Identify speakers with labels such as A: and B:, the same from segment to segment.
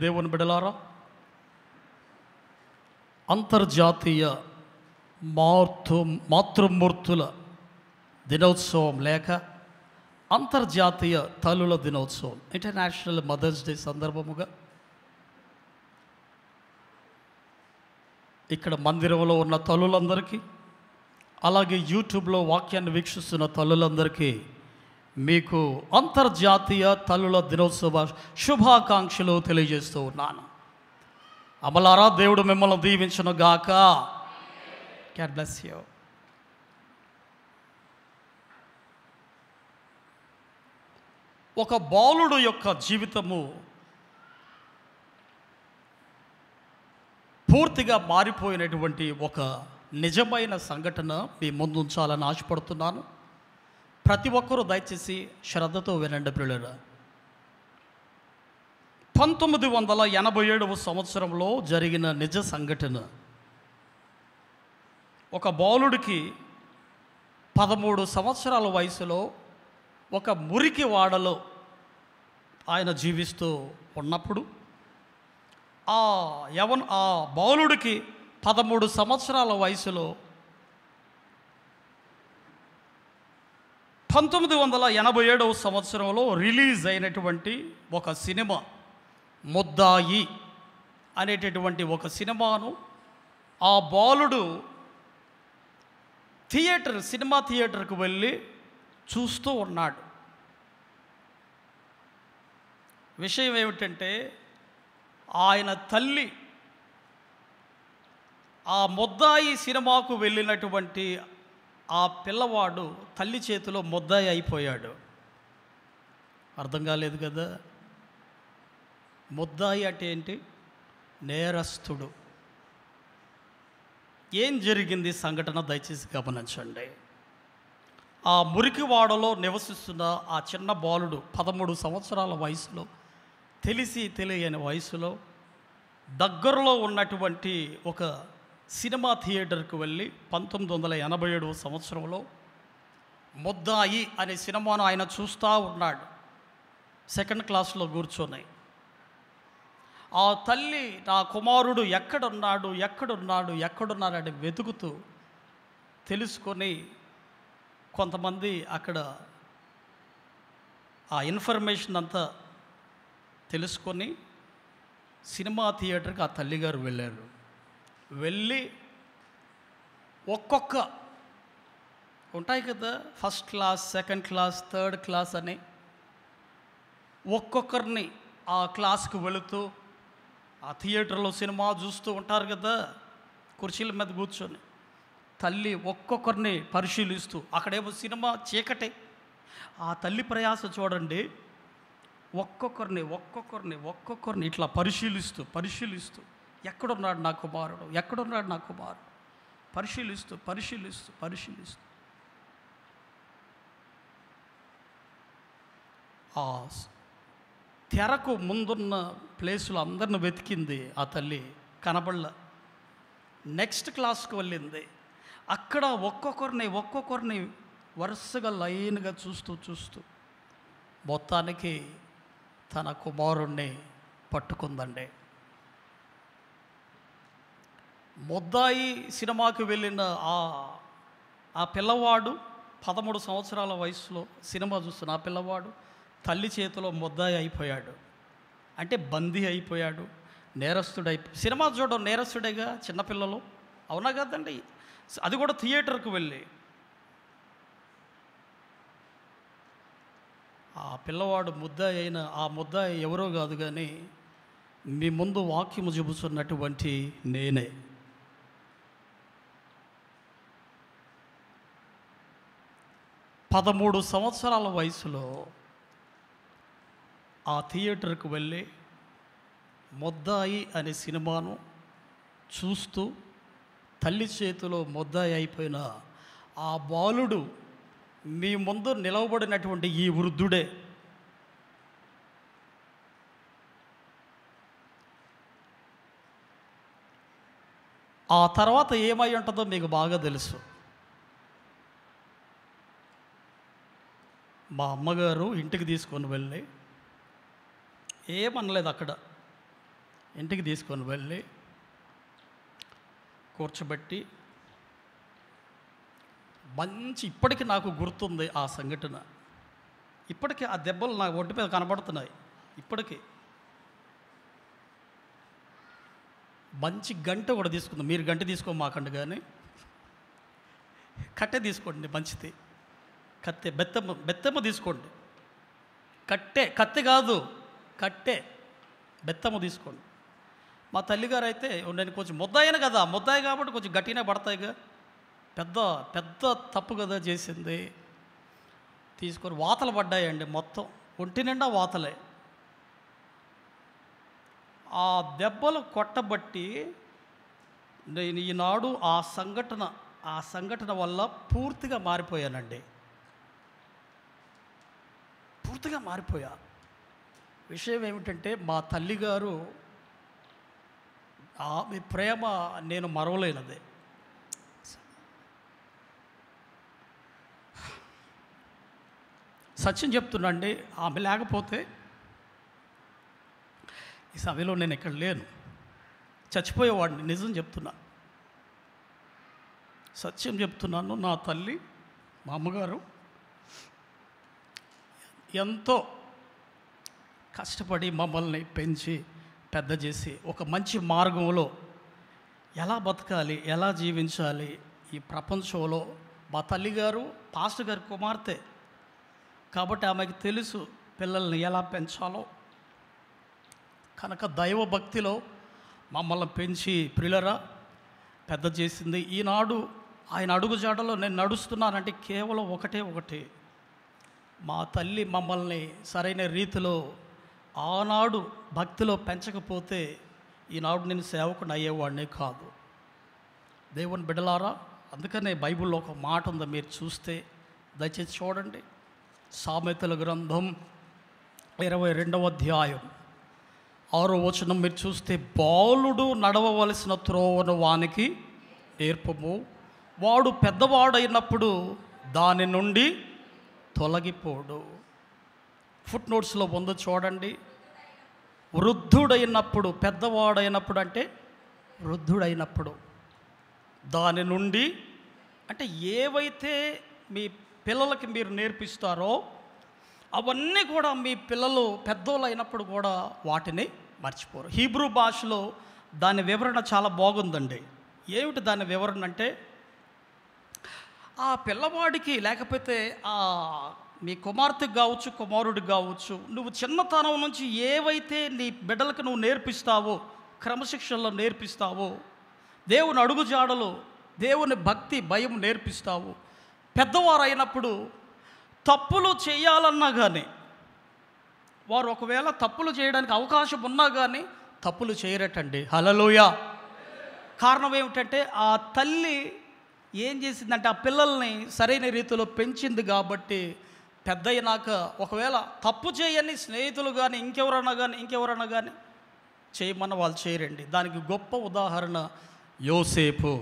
A: దేవుని బిడలారా, అంతర్జాతీయ మాతృమూర్తుల దినోత్సవం లేక అంతర్జాతీయ తల్లుల దినోత్సవం, ఇంటర్నేషనల్ మదర్స్ డే సందర్భముగా ఇక్కడ మందిరంలో ఉన్న తల్లులందరికీ, అలాగే యూట్యూబ్లో వాక్యాన్ని వీక్షిస్తున్న తల్లులందరికీ మీకు అంతర్జాతీయ తల్లుల దినోత్సవ శుభాకాంక్షలు తెలియజేస్తూ ఉన్నాను. అమలారా, దేవుడు మిమ్మల్ని దీవించును గాక. God bless you. ఒక బాలుడు యొక్క జీవితము పూర్తిగా మారిపోయినటువంటి ఒక నిజమైన సంఘటన మీ ముందు ఉంచాలని ఆశపడుతున్నాను. ప్రతి ఒక్కరూ దయచేసి శ్రద్ధతో వినండి ప్రియులారా. 1987 సంవత్సరంలో జరిగిన నిజ సంఘటన. ఒక బాలుడికి 13 సంవత్సరాల వయసులో ఒక మురికి వాడలో ఆయన జీవిస్తూ ఉన్నప్పుడు ఆ బాలుడికి 13 సంవత్సరాల వయసులో 1987 సంవత్సరంలో రిలీజ్ అయినటువంటి ఒక సినిమా ముద్దాయి అనేటటువంటి ఒక సినిమాను ఆ బాలుడు సినిమా థియేటర్కి వెళ్ళి చూస్తూ ఉన్నాడు. విషయం ఏమిటంటే, ఆయన తల్లి ఆ ముద్దాయి సినిమాకు వెళ్ళినటువంటి ఆ పిల్లవాడు తల్లి చేతిలో ముద్దాయి అయిపోయాడు. అర్థం కాలేదు కదా? ముద్దాయి అంటే ఏంటి? నేరస్తుడు. ఏం జరిగింది సంఘటన దయచేసి గమనించండి. ఆ మురికివాడలో నివసిస్తున్న ఆ చిన్న బాలుడు 13 సంవత్సరాల వయసులో, తెలియని వయసులో దగ్గరలో ఉన్నటువంటి ఒక సినిమా థియేటర్కి వెళ్ళి 1987 సంవత్సరంలో ముద్దాయి అనే సినిమాను ఆయన చూస్తూ ఉన్నాడు. సెకండ్ క్లాస్లో కూర్చొని ఆ తల్లి, నా కుమారుడు ఎక్కడున్నాడు అని వెతుకుతూ తెలుసుకొని, కొంతమంది అక్కడ ఆ ఇన్ఫర్మేషన్ అంతా తెలుసుకొని సినిమా థియేటర్కి ఆ తల్లిగారు వెళ్ళారు. వెళ్ళి ఒక్కొక్క ఉంటాయి కదా, first class, second class, third class అని ఒక్కొక్కరిని ఆ క్లాస్కి వెళుతూ ఆ థియేటర్లో సినిమా చూస్తూ ఉంటారు కదా, కుర్చీల మీద కూర్చొని తల్లి ఒక్కొక్కరిని పరిశీలిస్తూ, అక్కడేమో సినిమా చీకటే, ఆ తల్లి ప్రయాస చూడండి, ఒక్కొక్కరిని ఇట్లా పరిశీలిస్తూ ఎక్కడున్నాడు నా కుమారుడు, పరిశీలిస్తూ ఆ తెరకు ముందున్న ప్లేసులో అందరిని వెతికింది. ఆ తల్లి కనబడల. నెక్స్ట్ క్లాస్కి వెళ్ళింది. అక్కడ ఒక్కొక్కరిని వరుసగా లైన్గా చూస్తూ మొత్తానికి తన కుమారుణ్ణి పట్టుకుందండి. ముద్దాయి సినిమాకి వెళ్ళిన ఆ పిల్లవాడు 13 సంవత్సరాల వయసులో సినిమా చూస్తున్న ఆ పిల్లవాడు తల్లి చేతిలో ముద్దాయి అయిపోయాడు. అంటే బందీ అయిపోయాడు, సినిమా చూడడం నేరస్తుడేగా చిన్నపిల్లలు, అవునా కదండి? అది కూడా థియేటర్కి వెళ్ళి. ఆ పిల్లవాడు ముద్దాయి అయిన ఆ ముద్దాయి ఎవరో కాదు కానీ మీ ముందు వాక్యము చెబుతున్నటువంటి నేనే. పదమూడు సంవత్సరాల వయసులో ఆ థియేటర్కి వెళ్ళి ముద్దాయి అనే సినిమాను చూస్తూ తల్లి చేతిలో ముద్దాయి అయిపోయిన ఆ బాలుడు మీ ముందు నిలవబడినటువంటి ఈ వృద్ధుడే. ఆ తర్వాత ఏమై ఉంటుందో మీకు బాగా తెలుసు. మా అమ్మగారు ఇంటికి తీసుకొని వెళ్ళి ఏమనలేదు. అక్కడ ఇంటికి తీసుకొని వెళ్ళి కూర్చోబెట్టి మంచి, ఇప్పటికీ నాకు గుర్తుంది ఆ సంఘటన. ఇప్పటికీ ఆ దెబ్బలు నా ఒంటి మీద కనబడుతున్నాయి. ఇప్పటికీ మంచి గంట కూడా తీసుకుంది. మీరు గంట తీసుకోమాకండి, కానీ కట్టె తీసుకోండి, మంచిది. కత్తె, బెత్తమ్మ తీసుకోండి. కత్తి కాదు, కట్టె, బెత్తమ్మ తీసుకోండి. మా తల్లిగారు అయితే, నేను కొంచెం ముద్దాయను కదా, ముద్దాయి కాబట్టి కొంచెం గట్టిగానే పడతాయిగా, పెద్ద పెద్ద తప్పు కదా చేసింది. తీసుకొని వాతలు పడ్డాయండి, మొత్తం ఒంటి నిండా వాతలే. ఆ దెబ్బలు కొట్టబట్టి నేను ఈనాడు ఆ సంఘటన వల్ల పూర్తిగా మారిపోయానండి. పూర్తిగా మారిపోయా. విషయం ఏమిటంటే, మా తల్లిగారు ఆమె ప్రేమ నేను మరవలేనిదే. సత్యం చెప్తున్నాండి, ఆమె లేకపోతే ఈ సభలో నేను ఇక్కడ లేను, చచ్చిపోయేవాడిని. నిజం చెప్తున్నా, సత్యం చెప్తున్నాను. నా తల్లి, మా అమ్మగారు ఎంతో కష్టపడి మమ్మల్ని పెంచి పెద్ద చేసి ఒక మంచి మార్గంలో ఎలా బతకాలి, ఎలా జీవించాలి ఈ ప్రపంచంలో. మా తల్లిగారు పాస్టర్ గారి కుమార్తె కాబట్టి ఆమెకు తెలుసు పిల్లల్ని ఎలా పెంచాలో. కనుక దైవ భక్తిలో మమ్మల్ని పెంచి ప్రియులరా పెద్ద చేసింది. ఈనాడు ఆయన అడుగుజాడలో నేను నడుస్తున్నానంటే కేవలం ఒకటే, మా తల్లి మమ్మల్ని సరైన రీతిలో ఆనాడు భక్తిలో పెంచకపోతే ఈనాడు నేను సేవకుని అయ్యేవాడిని కాదు. దేవుని బిడ్డలారా, అందుకనే బైబిల్లో ఒక మాట ఉంది, మీరు చూస్తే దయచేసి చూడండి. సామెతల గ్రంథం 22వ అధ్యాయం 6వ వచనం మీరు చూస్తే, బాలుడు నడవవలసిన త్రోవను వానికి నేర్పము, వాడు పెద్దవాడైనప్పుడు దాని నుండి తొలగిపోడు. ఫుట్ నోట్స్లో ఉందో చూడండి. వృద్ధుడైనప్పుడు, పెద్దవాడైనప్పుడు అంటే వృద్ధుడైనప్పుడు దాని నుండి, అంటే ఏవైతే మీ పిల్లలకి మీరు నేర్పిస్తారో అవన్నీ కూడా మీ పిల్లలు పెద్దోళ్ళు అయినప్పుడు కూడా వాటిని మర్చిపోరు. హీబ్రూ భాషలో దాని వివరణ చాలా బాగుందండి. ఏమిటి దాని వివరణ అంటే, ఆ పిల్లవాడికి లేకపోతే మీ కుమార్తెకు కావచ్చు, కుమారుడికి కావచ్చు, నువ్వు చిన్నతనం నుంచి ఏవైతే నీ బిడ్డలకు నువ్వు నేర్పిస్తావో, క్రమశిక్షణలో నేర్పిస్తావో, దేవుని అడుగుజాడలు, దేవుని భక్తి భయం నేర్పిస్తావు, పెద్దవారు అయినప్పుడు తప్పులు చేయాలన్నా కానీ, వారు ఒకవేళ తప్పులు చేయడానికి అవకాశం ఉన్నా కానీ తప్పులు చేయరటండి. హల్లెలూయా. కారణం ఏమిటంటే, ఆ తల్లి ఏం చేసిందంటే ఆ పిల్లల్ని సరైన రీతిలో పెంచింది కాబట్టి పెద్ద అయినాక ఒకవేళ తప్పు చేయని స్నేహితులు కానీ ఇంకెవరన్నా కానీ చేయమన్న వాళ్ళు చేయరండి. దానికి గొప్ప ఉదాహరణ యోసేపు.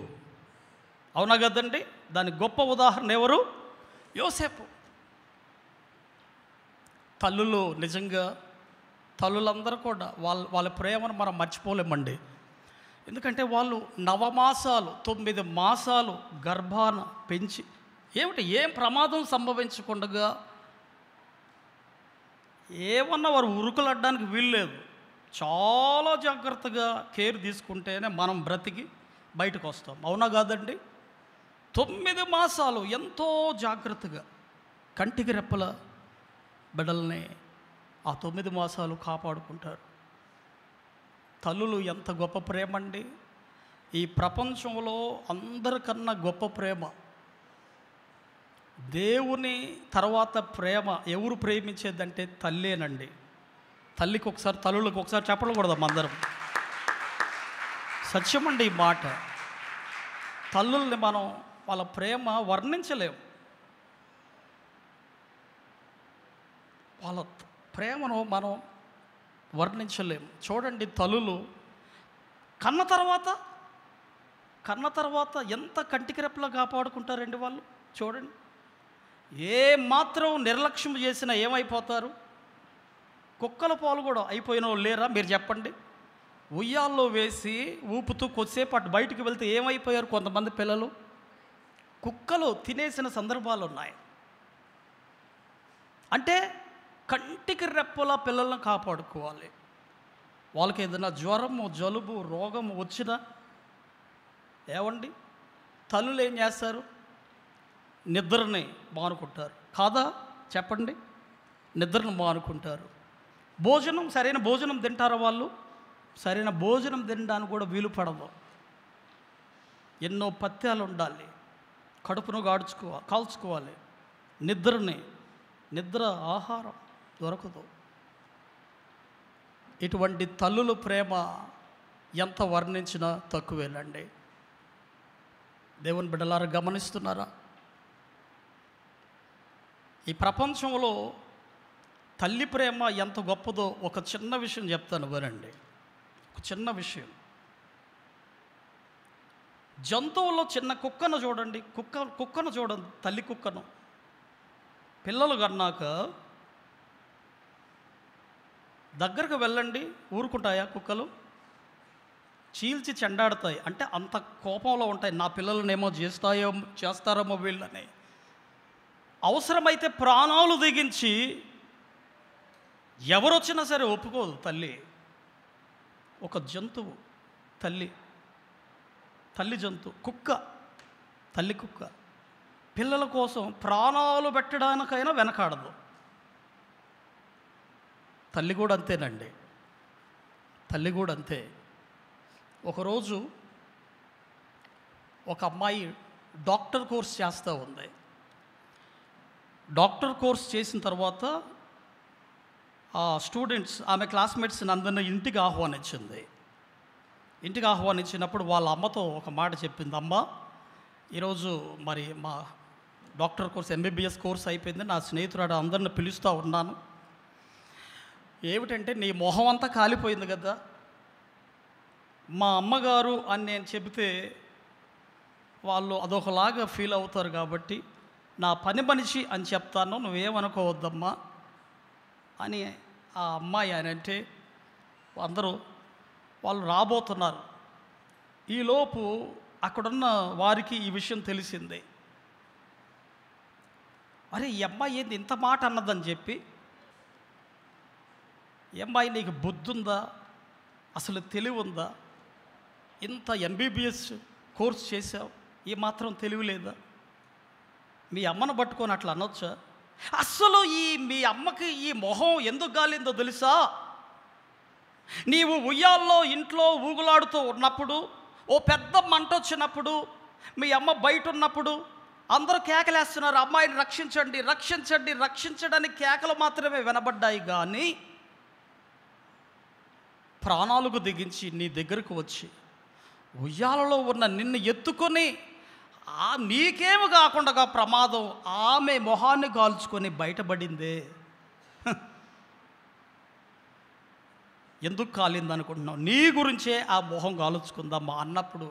A: అవునా కదండి? దానికి గొప్ప ఉదాహరణ ఎవరు? యోసేపు. తల్లులు, నిజంగా తల్లులందరూ కూడా వాళ్ళ ప్రేమను మనం మర్చిపోలేమండి. ఎందుకంటే వాళ్ళు 9 మాసాలు 9 మాసాలు గర్భాన పెంచి ఏం ప్రమాదం సంభవించకుండా ఏమన్నా వారు ఉరుకులడ్డానికి వీల్లేదు. చాలా జాగ్రత్తగా కేర్ తీసుకుంటేనే మనం బ్రతికి బయటకు వస్తాం. అవునా కాదండి? 9 మాసాలు ఎంతో జాగ్రత్తగా కంటికి రెప్పల బిడ్డల్ని ఆ 9 మాసాలు కాపాడుకుంటారు. తల్లులు ఎంత గొప్ప ప్రేమ అండి! ఈ ప్రపంచంలో అందరికన్నా గొప్ప ప్రేమ, దేవుని తర్వాత ప్రేమ ఎవరు ప్రేమించేదంటే తల్లేనండి. తల్లికి ఒకసారి, తల్లులకు ఒకసారి చెప్పకూడదు అందరం. సత్యమండి ఈ మాట. తల్లుల్ని మనం వాళ్ళ ప్రేమ వర్ణించలేము. వాళ్ళ ప్రేమను మనం వర్ణించలేము. చూడండి, తల్లులు కన్న తర్వాత ఎంత కంటికి రెప్పలా కాపాడుకుంటారండి వాళ్ళు. చూడండి, ఏ మాత్రం నిర్లక్ష్యం చేసినా ఏమైపోతారు? కుక్కల పాలు కూడా అయిపోయిన వాళ్ళు లేరా? మీరు చెప్పండి. ఉయ్యాల్లో వేసి ఊపుతూ కొద్దిసేపు అటు బయటికి వెళ్తే ఏమైపోయారు కొంతమంది పిల్లలు? కుక్కలు తినేసిన సందర్భాలు ఉన్నాయి. అంటే కంటికి రెప్పలా పిల్లలను కాపాడుకోవాలి. వాళ్ళకి ఏదైనా జ్వరము, జలుబు, రోగము వచ్చినా ఏమండి తల్లులు ఏం చేస్తారు? నిద్రని మానుకుంటారు కాదా? చెప్పండి. నిద్రను మానుకుంటారు. భోజనం, సరైన భోజనం తింటారా వాళ్ళు? సరైన భోజనం తినడానికి కూడా వీలు పడదు. ఎన్నో పథ్యాలు ఉండాలి, కడుపును కాల్చుకోవాలి. నిద్ర ఆహారం దొరకదు. ఇటువంటి తల్లుల ప్రేమ ఎంత వర్ణించినా తక్కువేనండి. దేవుని బిడ్డలారా గమనిస్తున్నారా? ఈ ప్రపంచంలో తల్లి ప్రేమ ఎంత గొప్పదో ఒక చిన్న విషయం చెప్తాను వినండి. ఒక చిన్న విషయం. జంతువుల్లో చిన్న కుక్కను చూడండి. కుక్కను చూడండి, తల్లి కుక్కను. పిల్లలు కన్నాక దగ్గరకు వెళ్ళండి, ఊరుకుంటాయా కుక్కలు? చీల్చి చెండాడుతాయి. అంటే అంత కోపంలో ఉంటాయి, నా పిల్లలనేమో చేస్తారేమో వీళ్ళని. అవసరమైతే ప్రాణాలు దిగించి ఎవరొచ్చినా సరే ఒప్పుకోదు తల్లి. ఒక జంతువు తల్లి జంతువు కుక్క, తల్లి కుక్క పిల్లల కోసం ప్రాణాలు పెట్టడానికైనా వెనకాడదు. తల్లి కూడా అంతేనండి. తల్లి కూడా అంతే. ఒకరోజు ఒక అమ్మాయి డాక్టర్ కోర్స్ చేస్తూ ఉంది. డాక్టర్ కోర్స్ చేసిన తర్వాత ఆ స్టూడెంట్స్, ఆమె క్లాస్మేట్స్ని అందరినీ ఇంటికి ఆహ్వానించింది. ఇంటికి ఆహ్వానించినప్పుడు వాళ్ళ అమ్మతో ఒక మాట చెప్పింది. అమ్మ, ఈరోజు మరి మా డాక్టర్ కోర్స్ ఎంబీబీఎస్ కోర్స్ అయిపోయింది, నా స్నేహితురాడు అందరిని పిలుస్తూ ఉన్నాను. ఏమిటంటే నీ మొహం అంతా కాలిపోయింది కదా, మా అమ్మగారు అని నేను చెబితే వాళ్ళు అదొకలాగా ఫీల్ అవుతారు కాబట్టి నా పని మనిషి అని చెప్తాను, నువ్వేమనుకోవద్దమ్మా అని ఆ అమ్మాయి అని అంటే వాళ్ళు రాబోతున్నారు. ఈలోపు అక్కడున్న వారికి ఈ విషయం తెలిసింది. అరే ఈ అమ్మాయి ఏంది ఇంత మాట అన్నదని చెప్పి, ఈ అమ్మాయి నీకు బుద్ధి ఉందా, అసలు తెలివి ఉందా, ఇంత ఎంబీబీఎస్ కోర్స్ చేసావు, ఈ మాత్రం తెలివి లేదా, మీ అమ్మను పట్టుకొని అట్లా అనొచ్చా? అస్సలు మీ అమ్మకి ఈ మొహం ఎందుకు గాలిందో తెలుసా? నీవు ఉయ్యాల్లో ఇంట్లో ఊగులాడుతూ ఉన్నప్పుడు, ఓ పెద్ద మంట వచ్చినప్పుడు, మీ అమ్మ బయట ఉన్నప్పుడు అందరూ కేకలేస్తున్నారు, అమ్మాయిని రక్షించండి రక్షించండి రక్షించడానికి కేకలు మాత్రమే వినబడ్డాయి. కానీ ప్రాణాలకు దిగించి నీ దగ్గరకు వచ్చి ఉయ్యాలలో ఉన్న నిన్ను ఎత్తుకొని నీకేమి కాకుండా ప్రమాదం ఆమె మొహాన్ని కాల్చుకొని బయటపడిందే. ఎందుకు కాలింది అనుకుంటున్నావు? నీ గురించే ఆ మొహం కాల్చుకుందమ్మా అన్నప్పుడు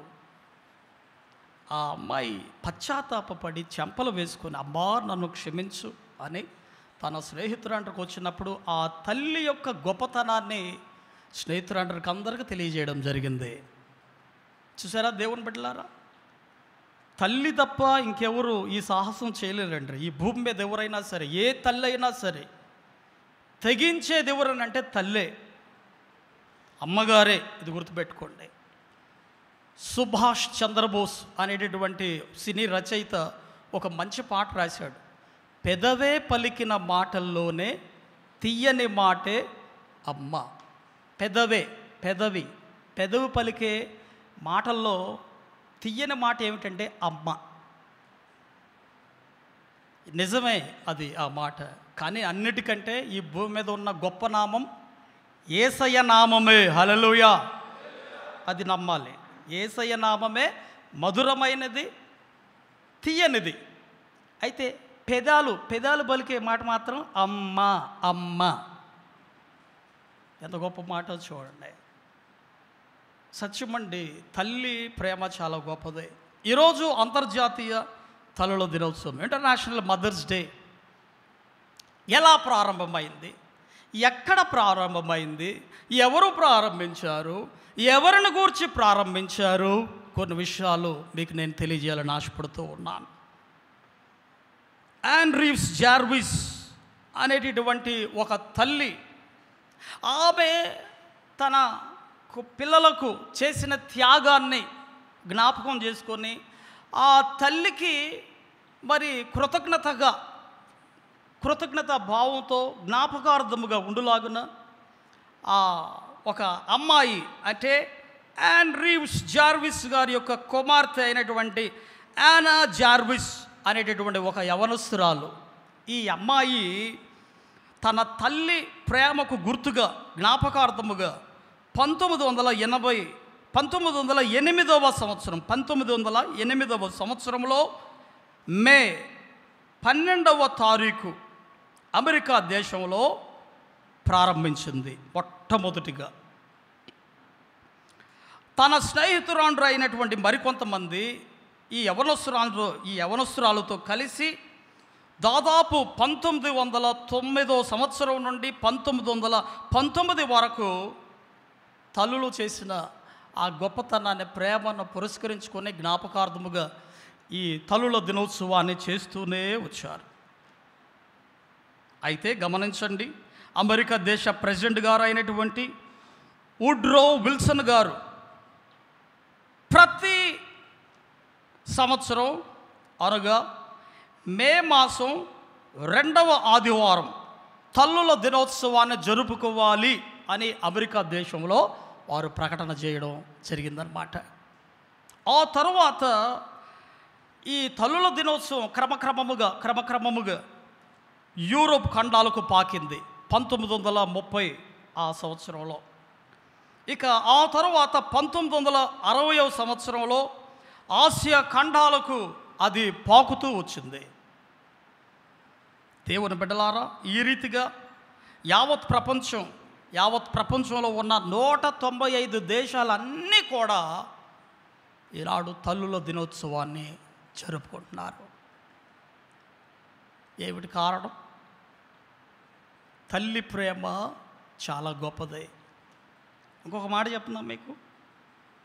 A: ఆ అమ్మాయి పశ్చాత్తాపడి చెంపలు వేసుకొని, అమ్మా నన్ను క్షమించు అని తన స్నేహితురాండ్రికి వచ్చినప్పుడు ఆ తల్లి యొక్క గొప్పతనాన్ని స్నేహితురాండ్రికి అందరికీ తెలియజేయడం జరిగింది. చూసారా దేవుని బిడ్డలారా? తల్లి తప్ప ఇంకెవరు ఈ సాహసం చేయలేరండి. ఈ భూమి మీద ఎవరైనా సరే, ఏ తల్లి అయినా సరే తెగించేది ఎవరనంటే తల్లే, అమ్మగారే. ఇది గుర్తుపెట్టుకోండి. సుభాష్ చంద్రబోస్ అనేటటువంటి సినీ రచయిత ఒక మంచి పాట రాశాడు. పెదవే పలికిన మాటల్లోనే తీయని మాటే అమ్మ. పెదవి పలికే మాటల్లో తీయని మాట ఏమిటంటే అమ్మ. నిజమే అది ఆ మాట. కానీ అన్నిటికంటే ఈ భూమి మీద ఉన్న గొప్ప నామం యేసయ్య నామమే. హల్లెలూయా. అది నమ్మాలి. యేసయ్య నామమే మధురమైనది, తీయనిది. అయితే పెదాలు పలికే మాట మాత్రం అమ్మ అమ్మ. ఎంత గొప్ప మాట చూడండి. సత్యమండి, తల్లి ప్రేమ చాలా గొప్పది. ఈరోజు అంతర్జాతీయ తల్లుల దినోత్సవం, ఇంటర్నేషనల్ మదర్స్ డే. ఎలా ప్రారంభమైంది, ఎక్కడ ప్రారంభమైంది, ఎవరు ప్రారంభించారు, ఎవరిని గూర్చి ప్రారంభించారు, కొన్ని విషయాలు మీకు నేను తెలియజేయాలని ఆశపడుతూ ఉన్నాను. యాన్ రీవ్స్ జార్విస్ అనేటటువంటి ఒక తల్లి, ఆమె తన పిల్లలకు చేసిన త్యాగాన్ని జ్ఞాపకం చేసుకొని ఆ తల్లికి మరి కృతజ్ఞత భావంతో జ్ఞాపకార్థముగా ఉండులాగున ఒక అమ్మాయి అంటే యాన్ రీవ్స్ జార్విస్ గారి యొక్క కుమార్తె అయినటువంటి యానా జార్విస్ అనేటటువంటి ఒక యవనస్తురాలు. ఈ అమ్మాయి తన తల్లి ప్రేమకు గుర్తుగా జ్ఞాపకార్థముగా 1908 సంవత్సరంలో మే 12వ తారీఖు అమెరికా దేశంలో ప్రారంభించింది. మొట్టమొదటిగా తన స్నేహితురాండ్రు అయినటువంటి మరికొంతమంది ఈ యవనస్తురాలతో కలిసి దాదాపు 1909 సంవత్సరం నుండి 1919 వరకు తల్లులు చేసిన ఆ గొప్పతనాన్ని, ప్రేమను పురస్కరించుకొని జ్ఞాపకార్థముగా ఈ తల్లుల దినోత్సవాన్ని చేస్తూనే వచ్చారు. అయితే గమనించండి, అమెరికా దేశ ప్రెసిడెంట్ గారు అయినటువంటి వుడ్రో విల్సన్ గారు ప్రతి సంవత్సరం అనగా మే మాసం 2వ ఆదివారం తల్లుల దినోత్సవాన్ని జరుపుకోవాలి అని అమెరికా దేశంలో వారు ప్రకటన చేయడం జరిగిందన్నమాట. ఆ తరువాత ఈ తల్లుల దినోత్సవం క్రమక్రమముగా యూరోప్ ఖండాలకు పాకింది 1930 ఆ సంవత్సరంలో. ఇక ఆ తరువాత 1960వ సంవత్సరంలో ఆసియా ఖండాలకు అది పాకుతూ వచ్చింది. దేవుని బిడ్డలారా, ఈ రీతిగా యావత్ ప్రపంచంలో ఉన్న 195 దేశాలన్నీ కూడా ఈనాడు తల్లుల దినోత్సవాన్ని జరుపుకుంటున్నారు. ఏమిటి కారణం? తల్లి ప్రేమ చాలా గొప్పదే. ఇంకొక మాట చెప్తున్నా మీకు.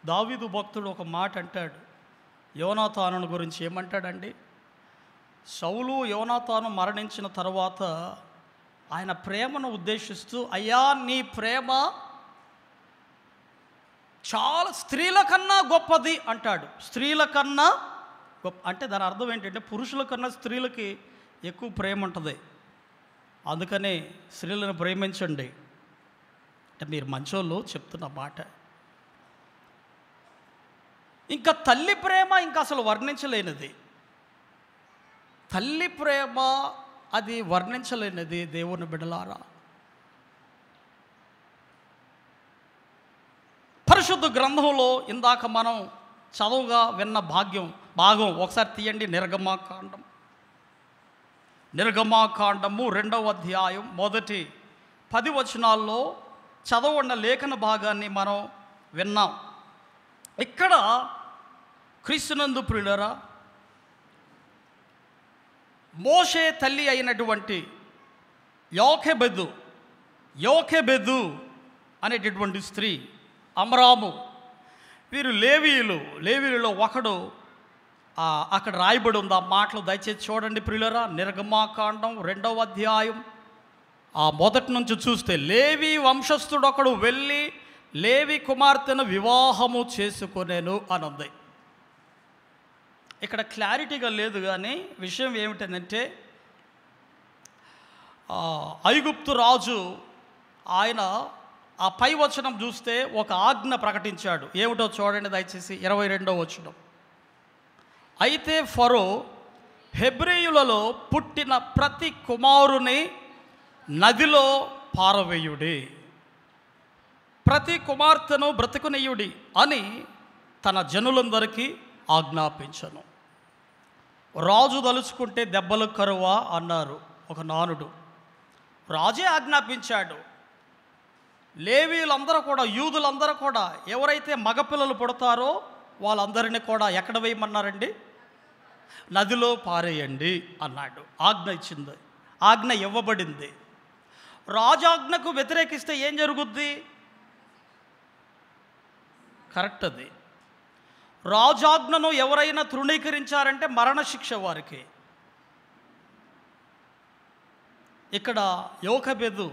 A: దావీదు భక్తుడు ఒక మాట అంటాడు యోనాతాను గురించి. ఏమంటాడండి? సౌలు యోనాతాను మరణించిన తర్వాత ఆయన ప్రేమను ఉద్దేశిస్తూ, అయ్యా నీ ప్రేమ చాలా స్త్రీల కన్నా గొప్పది అంటాడు. స్త్రీల కన్నా గొప్ప అంటే దాని అర్థం ఏంటంటే పురుషుల కన్నా స్త్రీలకి ఎక్కువ ప్రేమ ఉంటుంది. అందుకనే స్త్రీలను ప్రేమించండి అంటే మీరు మంచోళ్ళు చెప్తున్న మాట. ఇంకా తల్లి ప్రేమ ఇంకా అసలు వర్ణించలేనిది. తల్లి ప్రేమ అది వర్ణించలేనిది. దేవుని బిడ్డలారా, పరిశుద్ధ గ్రంథంలో ఇందాక మనం చదువుగా విన్న భాగం ఒకసారి తీయండి. నిర్గమాకాండము 2వ అధ్యాయం మొదటి 10 వచనాల్లో చదవన్న లేఖన భాగాన్ని మనం విన్నాం. ఇక్కడ క్రీస్తునందు ప్రియులారా, మోషే తల్లి అయినటువంటి యోకెబెదు అనేటటువంటి స్త్రీ, అమ్రాము, వీరు లేవీయులలో ఒకడు. అక్కడ రాయబడి ఉంది ఆ మాటలు, దయచేసి చూడండి ప్రియులారా. నిర్గమాకాండం 2వ అధ్యాయం మొదటి నుంచి చూస్తే, లేవి వంశస్థుడు ఒకడు వెళ్ళి లేవి కుమార్తెను వివాహము చేసుకొనేను అని ఉంది. ఇక్కడ క్లారిటీగా లేదు, కానీ విషయం ఏమిటంటే ఐగుప్తు రాజు ఆయన ఆ పై వచనం చూస్తే ఒక ఆజ్ఞ ప్రకటించాడు. ఏమిటో చూడండి దయచేసి 22వ వచనం. అయితే ఫరో హెబ్రీయులలో పుట్టిన ప్రతి కుమారుని నదిలో పారవేయుడి, ప్రతి కుమార్తెను బ్రతుకునీయుడి అని తన జనులందరికీ ఆజ్ఞాపించను. రాజు తలుచుకుంటే దెబ్బలు కరువా అన్నారు ఒక నానుడు. రాజే ఆజ్ఞాపించాడు. లేవీలందరూ కూడా, యూదులందరూ కూడా ఎవరైతే మగపిల్లలు పుడతారో వాళ్ళందరినీ కూడా ఎక్కడ వేయమన్నారండి? నదిలో పారేయండి అన్నాడు. ఆజ్ఞ ఇవ్వబడింది. రాజాజ్ఞకు వ్యతిరేకిస్తే ఏం జరుగుద్ది? కరెక్ట్. అది రాజాజ్ఞను ఎవరైనా తృణీకరించారంటే మరణశిక్ష వారికి. ఇక్కడ యోకెబెదు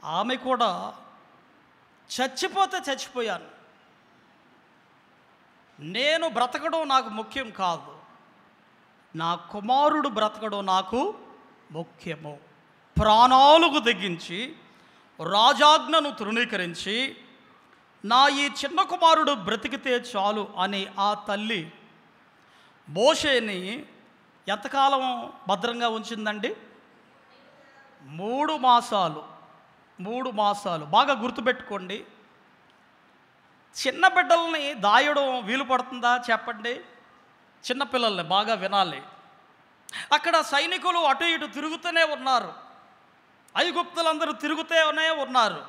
A: ఆమె కూడా చచ్చిపోతే చచ్చిపోయాను, నేను బ్రతకడం నాకు ముఖ్యం కాదు, నా కుమారుడు బ్రతకడం నాకు ముఖ్యము. ప్రాణాలకు తెగించి రాజాజ్ఞను తృణీకరించి నా ఈ చిన్న కుమారుడు బ్రతికితే చాలు అని ఆ తల్లి మోషేని ఎంతకాలం భద్రంగా ఉంచిందండి? 3 మాసాలు. 3 మాసాలు. బాగా గుర్తుపెట్టుకోండి. చిన్న బిడ్డల్ని దాయడం వీలు పడుతుందా చెప్పండి? చిన్నపిల్లల్ని బాగా వినాలి. అక్కడ సైనికులు అటు ఇటు తిరుగుతూనే ఉన్నారు, ఐగుప్తులందరూ తిరుగుతూనే ఉన్నారు,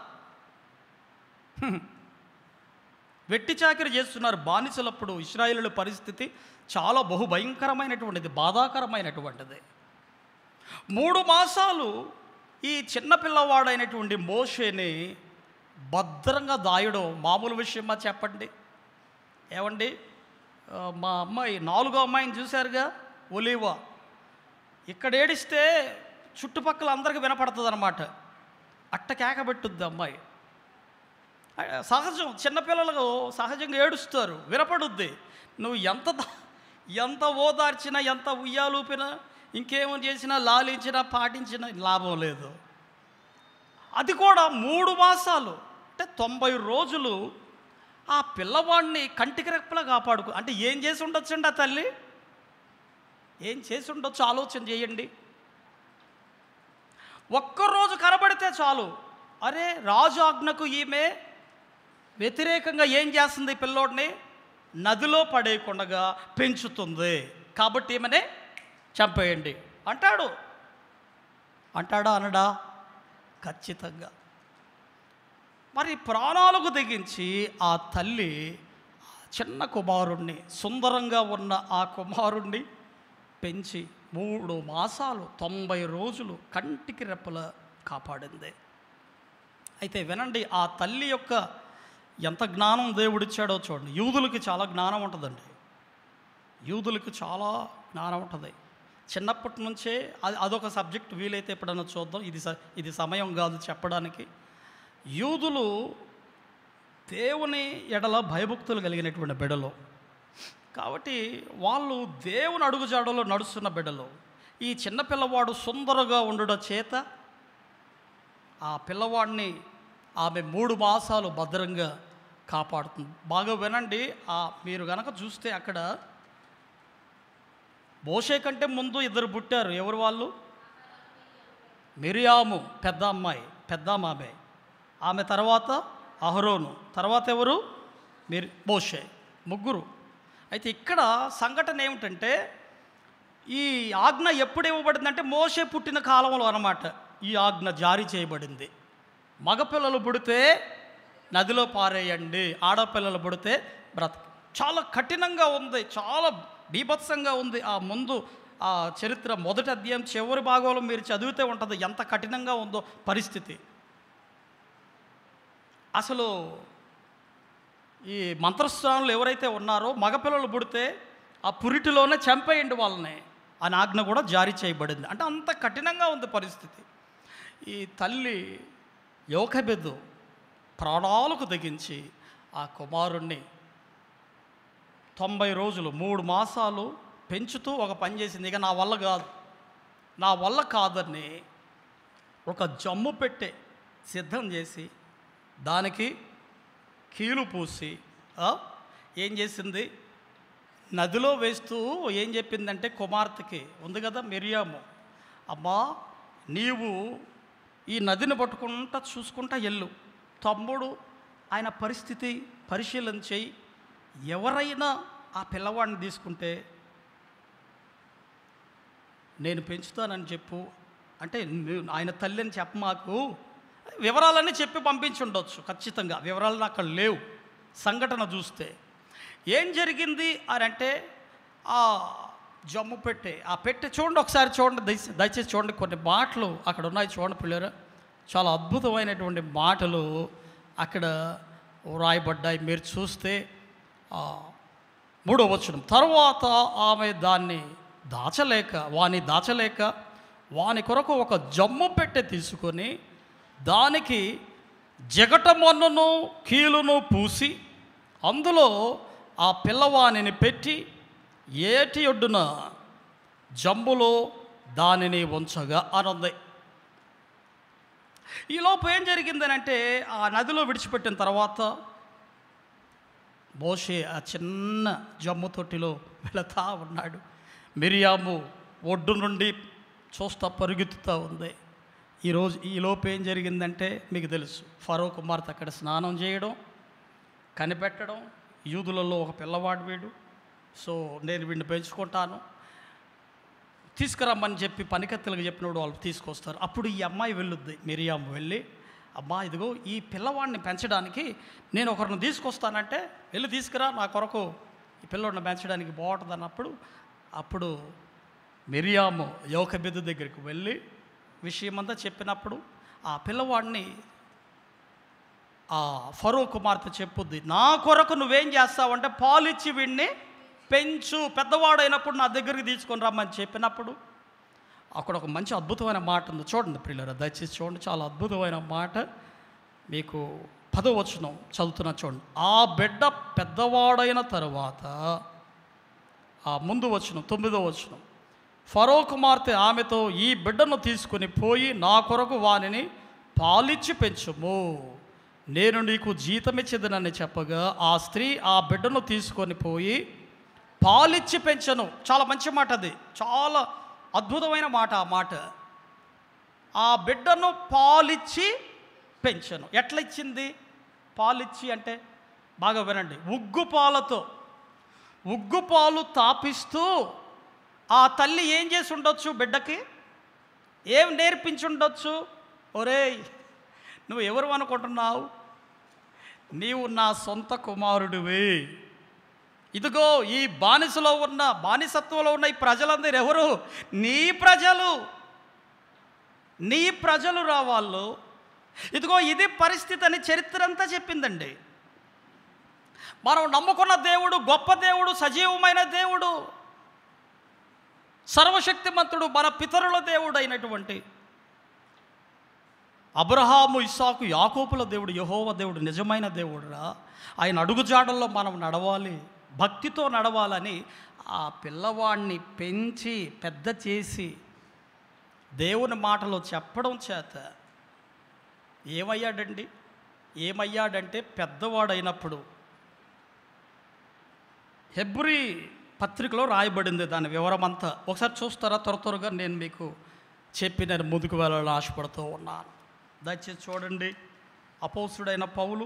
A: వెట్టి చాకిరి చేస్తున్నారు బానిసలప్పుడు. ఇశ్రాయేలుల పరిస్థితి చాలా బహుభయంకరమైనటువంటిది, బాధాకరమైనటువంటిది. 3 మాసాలు ఈ చిన్నపిల్లవాడైనటువంటి మోషేని భద్రంగా దాయడం మామూలు విషయమా చెప్పండి? ఏమండి, మా అమ్మాయి 4వ అమ్మాయిని చూశారుగా, ఒలీవా. ఇక్కడ ఏడిస్తే చుట్టుపక్కల అందరికీ వినపడుతుంది అన్నమాట. అట్ట కేకబెట్టుద్ది అమ్మాయి. సహజం, చిన్నపిల్లలు సహజంగా ఏడుస్తారు, వినపడుద్ది. నువ్వు ఎంత ఓదార్చినా, ఎంత ఉయ్యాలూపినా, ఇంకేమో చేసినా, లాలించినా, పాటించినా లాభం లేదు. అది కూడా 3 మాసాలు అంటే 90 రోజులు ఆ పిల్లవాడిని కంటికి రెప్పలా కాపాడుకో. అంటే ఏం చేసి ఉండొచ్చండి ఆ తల్లి? ఏం చేసి ఉండొచ్చు ఆలోచన చేయండి. ఒక్కరోజు కనబడితే చాలు, అరే రాజు ఆజ్ఞకు ఈమె వ్యతిరేకంగా ఏం చేస్తుంది? పిల్లోడిని నదిలో పడేయకుండా పెంచుతుంది, కాబట్టి ఈమెనే చంపేయండి అంటాడు. అంటాడా అనడా? ఖచ్చితంగా. మరి ప్రాణాలకు తెగించి ఆ తల్లి చిన్న కుమారుణ్ణి, సుందరంగా ఉన్న ఆ కుమారుణ్ణి పెంచి 3 మాసాలు 90 రోజులు కంటికి రెప్పల కాపాడింది. అయితే వినండి, ఆ తల్లి యొక్క ఎంత జ్ఞానం దేవుడిచ్చాడో చూడండి. యూదులకి చాలా జ్ఞానం ఉంటుందండి, యూదులకి చాలా జ్ఞానం ఉంటుంది. చిన్నప్పటి నుంచే అదొక సబ్జెక్ట్, వీలైతే ఎప్పుడన్నా చూద్దాం. ఇది సమయం కాదు చెప్పడానికి. యూదులు దేవుని ఎడల భయభక్తులు కలిగినటువంటి బిడ్డలు కాబట్టి వాళ్ళు దేవుని అడుగుజాడలో నడుస్తున్న బిడ్డలు. ఈ చిన్న పిల్లవాడు సుందరగా ఉండుట చేత ఆ పిల్లవాడిని ఆమె 3 మాసాలు భద్రంగా కాపాడుతుంది. బాగా వినండి, మీరు గనక చూస్తే అక్కడ మోషే కంటే ముందు 2 పుట్టారు. ఎవరు వాళ్ళు? మిరియాము పెద్ద అమ్మాయి, పెద్దామామె. ఆమె తర్వాత అహరోను, తర్వాత ఎవరు? మోషే. 3. అయితే ఇక్కడ సంఘటన ఏమిటంటే, ఈ ఆజ్ఞ ఎప్పుడు ఇవ్వబడిందంటే మోషే పుట్టిన కాలంలో అన్నమాట ఈ ఆజ్ఞ జారీ చేయబడింది. మగపిల్లలు పుడితే నదిలో పారేయండి, ఆడపిల్లలు పుడితే చాలా కఠినంగా ఉంది, చాలా బీభత్సంగా ఉంది. ఆ ముందు ఆ చరిత్ర మొదటి అధ్యాయం చివరి భాగంలో మీరు చదివితే ఉంటుంది ఎంత కఠినంగా ఉందో పరిస్థితి. అసలు ఈ మంత్రస్నానులు ఎవరైతే ఉన్నారో మగపిల్లలు పుడితే ఆ పురిటిలోనే చంపేయండి వాళ్ళని అని ఆజ్ఞ కూడా జారీ చేయబడింది. అంటే అంత కఠినంగా ఉంది పరిస్థితి. ఈ తల్లి యోకెబెదు ప్రాణాలకు తెగించి ఆ కుమారుణ్ణి 90 రోజులు 3 మాసాలు పెంచుతూ ఒక పని చేసింది. ఇక నా వల్ల కాదని ఒక జమ్ము పెట్టె సిద్ధం చేసి దానికి కీలు పూసి ఏం చేసింది? నదిలో వేస్తూ ఏం చెప్పిందంటే కుమార్తెకి ఉంది కదా మిరియాము, అమ్మా నీవు ఈ నదిని పట్టుకుంటా చూసుకుంటా వెళ్ళు, తమ్ముడు ఆయన పరిస్థితి పరిశీలన చేయి, ఎవరైనా ఆ పిల్లవాడిని తీసుకుంటే నేను పెంచుతానని చెప్పు. అంటే ఆయన తల్లి అని చెప్ప, మాకు వివరాలన్నీ చెప్పి పంపించి ఉండొచ్చు. ఖచ్చితంగా వివరాలు అక్కడ లేవు. సంఘటన చూస్తే ఏం జరిగింది అని అంటే, ఆ జమ్ము పెట్టె, ఆ పెట్టె చూడండి, ఒకసారి చూడండి, దయచేసి చూడండి, కొన్ని మాటలు అక్కడ ఉన్నాయి చూడండి పిల్లరా. చాలా అద్భుతమైనటువంటి మాటలు అక్కడ వ్రాయబడ్డాయి. మీరు చూస్తే 3వ వచనం, తరువాత ఆమె దాచలేక వాని కొరకు ఒక జమ్ము పెట్టె తీసుకొని దానికి జగటమన్నును కీలును పూసి అందులో ఆ పిల్లవానిని పెట్టి ఏటి ఒడ్డున జంబులో దానిని ఉంచగా అనుంది. ఈలోపు ఏం జరిగిందనంటే, ఆ నదిలో విడిచిపెట్టిన తర్వాత మోషే ఆ చిన్న జమ్ము తొట్టిలో వెళతా ఉన్నాడు. మిరియాము ఒడ్డు నుండి చూస్తా పరుగెత్తుతూ ఉంది. ఈలోపు ఏం జరిగిందంటే మీకు తెలుసు, ఫరో కుమార్తె అక్కడ స్నానం చేయడం, కనిపెట్టడం, యూదులలో ఒక పిల్లవాడు వీడు, సో నేను వీడిని పెంచుకుంటాను, తీసుకురమ్మని చెప్పి పనికత్తెలకు చెప్పినప్పుడు వాళ్ళు తీసుకొస్తారు. అప్పుడు ఈ అమ్మాయి వెళ్ళుద్ది, మిరియాము వెళ్ళి, అమ్మా ఇదిగో ఈ పిల్లవాడిని పెంచడానికి నేను ఒకరిని తీసుకొస్తానంటే వెళ్ళి తీసుకురా, నా కొరకు ఈ పిల్లవాడిని పెంచడానికి బాగుంటుంది అన్నప్పుడు అప్పుడు మిరియాము యోకెబెదు దగ్గరికి వెళ్ళి విషయమంతా చెప్పినప్పుడు ఆ పిల్లవాడిని ఆ ఫరో కుమార్తె చెప్పుద్ది, నా కొరకు నువ్వేం చేస్తావంటే పాలిచ్చి వీడిని పెంచు, పెద్దవాడైనప్పుడు నా దగ్గరికి తీసుకొని రమ్మని చెప్పినప్పుడు అక్కడ ఒక మంచి అద్భుతమైన మాట ఉంది. చూడండి ప్రియులారా, దయచేసి చూడండి, చాలా అద్భుతమైన మాట. మీకు 10వ వచనం చదువుతున్నా చూడండి. ఆ బిడ్డ పెద్దవాడైన తరువాత, ఆ ముందు వచనం 9వ వచనం, ఫరో కుమార్తె ఆమెతో, ఈ బిడ్డను తీసుకుని పోయి నా కొరకు వానిని పాలిచ్చి పెంచుము, నేను నీకు జీతమిచ్చేదనని చెప్పగా ఆ స్త్రీ ఆ బిడ్డను తీసుకొని పోయి పాలిచ్చి పెంచను. చాలా మంచి మాట, అది చాలా అద్భుతమైన మాట. ఆ మాట, ఆ బిడ్డను పాలిచ్చి పెంచను. ఎట్లా ఇచ్చింది? పాలిచ్చి అంటే బాగా వినండి, ఉగ్గు పాలు తాపిస్తూ ఆ తల్లి ఏం చేసి ఉండొచ్చు? బిడ్డకి ఏం నేర్పించి ఉండొచ్చు? ఒరేయ్, నువ్వు ఎవరు అనుకుంటున్నావు? నీవు నా సొంత కుమారుడివి. ఇదిగో ఈ బానిసత్వంలో ఉన్న ఈ ప్రజలందరూ ఎవరు? నీ ప్రజలు రావాళ్ళు. ఇదిగో ఇది పరిస్థితి అని చరిత్ర అంతా చెప్పిందండి. మనం నమ్ముకున్న దేవుడు గొప్ప దేవుడు, సజీవమైన దేవుడు, సర్వశక్తిమంతుడు, మన పితరుల దేవుడు అయినటువంటి అబ్రహాము, ఇస్సాకు, యాకోబుల దేవుడు యెహోవా దేవుడు నిజమైన దేవుడురా. ఆయన అడుగుజాడల్లో మనం నడవాలి, భక్తితో నడవాలని ఆ పిల్లవాడిని పెంచి పెద్ద చేసి దేవుని మాటలో చెప్పడం చేత ఏమయ్యాడంటే పెద్దవాడైనప్పుడు హెబ్రీ పత్రికలో రాయబడింది దాని వివరమంతా. ఒకసారి చూస్తారా? త్వరగా నేను మీకు చెప్పి నేను ముందుకు వెళ్ళాలని ఆశపడుతూ ఉన్నాను. దయచేసి చూడండి. అపోస్తుడైన పౌలు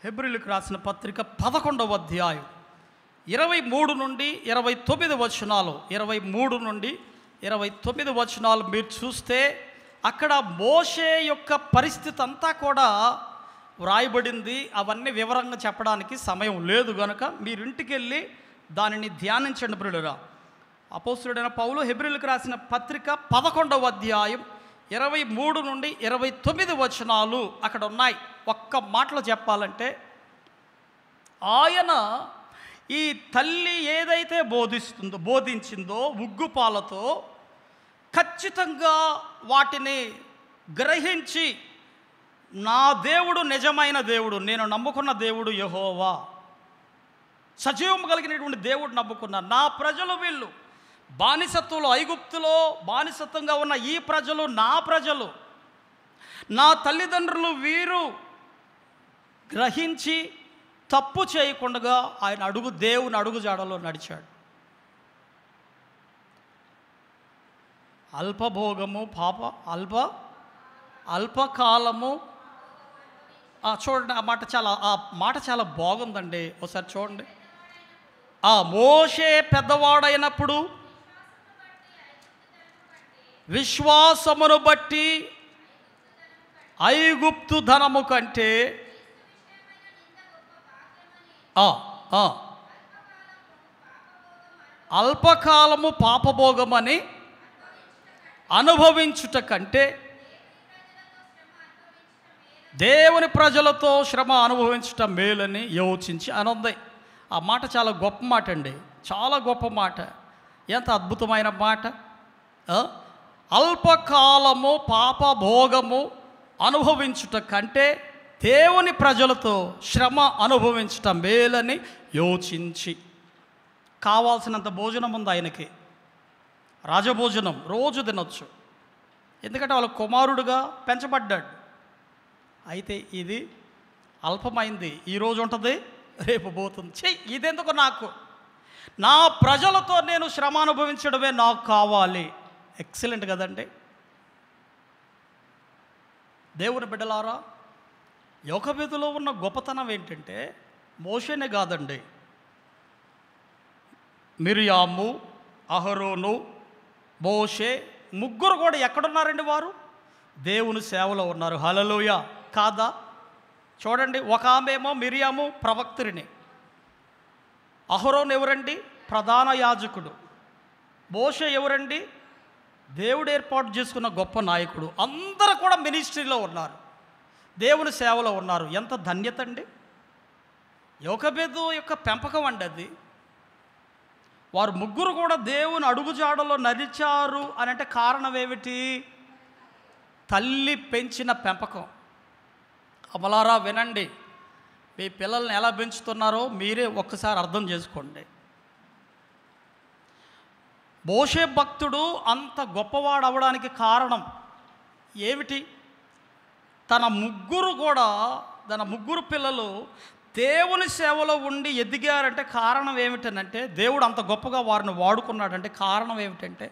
A: హెబ్రీలకు రాసిన పత్రిక 11వ అధ్యాయం 23 నుండి 29 వచనాలు, 23 నుండి 29 వచనాలు మీరు చూస్తే అక్కడ మోషే యొక్క పరిస్థితి అంతా కూడా వ్రాయబడింది. అవన్నీ వివరంగా చెప్పడానికి సమయం లేదు కనుక మీరు ఇంటికి వెళ్ళి దానిని ధ్యానించండి ప్రియులారా. అపోస్తుడైన పౌలు హెబ్రీలకు రాసిన పత్రిక 11వ అధ్యాయం 23 నుండి 29 వచనాలు అక్కడ ఉన్నాయి. ఒక్క మాటలో చెప్పాలంటే, ఆయన ఈ తల్లి ఏదైతే బోధించిందో ఉగ్గుపాలతో ఖచ్చితంగా వాటిని గ్రహించి, నా దేవుడు నిజమైన దేవుడు, నేను నమ్ముకున్న దేవుడు యెహోవా, సజీవం కలిగినటువంటి దేవుడు నమ్ముకున్నా, నా ప్రజలు వీళ్ళు బానిసత్వంలో, ఐగుప్తులో బానిసత్వంగా ఉన్న ఈ ప్రజలు నా ప్రజలు, నా తల్లిదండ్రులు వీరు గ్రహించి తప్పు చేయకుండా ఆయన దేవుని అడుగుజాడలో నడిచాడు. అల్పభోగము అల్పకాలము. చూడండి, ఆ మాట చాలా బాగుందండి. ఒకసారి చూడండి. ఆ మోషే పెద్దవాడైనప్పుడు విశ్వాసమును బట్టి ఐగుప్తు ధనము కంటే అల్పకాలము పాపభోగమని అనుభవించుట కంటే దేవుని ప్రజలతో శ్రమ అనుభవించటం మేలని యోచించి అనుంది. ఆ మాట చాలా గొప్ప మాట అండి, చాలా గొప్ప మాట. ఎంత అద్భుతమైన మాట. అల్పకాలము పాపభోగము అనుభవించుట కంటే దేవుని ప్రజలతో శ్రమ అనుభవించటం మేలని యోచించి. కావాల్సినంత భోజనం ఉంది ఆయనకి, రాజభోజనం రోజు తినొచ్చు, ఎందుకంటే వాళ్ళ కుమారుడుగా పెంచబడ్డాడు. అయితే ఇది అల్పమైంది, ఈరోజు ఉంటుంది రేపు పోతుంది. ఇదెందుకు నాకు, నా ప్రజలతో నేను శ్రమ అనుభవించడమే నాకు కావాలి. ఎక్సలెంట్ కదండి. దేవుని బిడ్డలారా, యోకోబేదులో ఉన్న గొప్పతనం ఏంటంటే మోషేనే కాదండి, మిరియాము, అహరోను, మోషే ముగ్గురు కూడా ఎక్కడున్నారండి? వారు దేవుని సేవలో ఉన్నారు. హల్లెలూయా కాదా? చూడండి, ఒక ఆమెమో మిరియాము ప్రవక్త్రిని, అహరోను ఎవరండి? ప్రధాన యాజకుడు. మోషే ఎవరండి? దేవుడు ఏర్పాటు చేసుకున్న గొప్ప నాయకుడు. అందరూ కూడా మినిస్ట్రీలో ఉన్నారు, దేవుని సేవలో ఉన్నారు. ఎంత ధన్యత అండి. యోకోబేదు యొక్క పెంపకం అండి అది. వారు ముగ్గురు కూడా దేవుని అడుగుజాడలో నడిచారు అని అంటే కారణం ఏమిటి? తల్లి పెంచిన పెంపకం. అమలారా వినండి, మీ పిల్లల్ని ఎలా పెంచుతున్నారో మీరే ఒక్కసారి అర్థం చేసుకోండి. మోషే భక్తుడు అంత గొప్పవాడు అవ్వడానికి కారణం ఏమిటి? తన ముగ్గురు పిల్లలు దేవుని సేవలో ఉండి ఎదిగారంటే కారణం ఏమిటనంటే, దేవుడు అంత గొప్పగా వారిని వాడుకున్నాడంటే కారణం ఏమిటంటే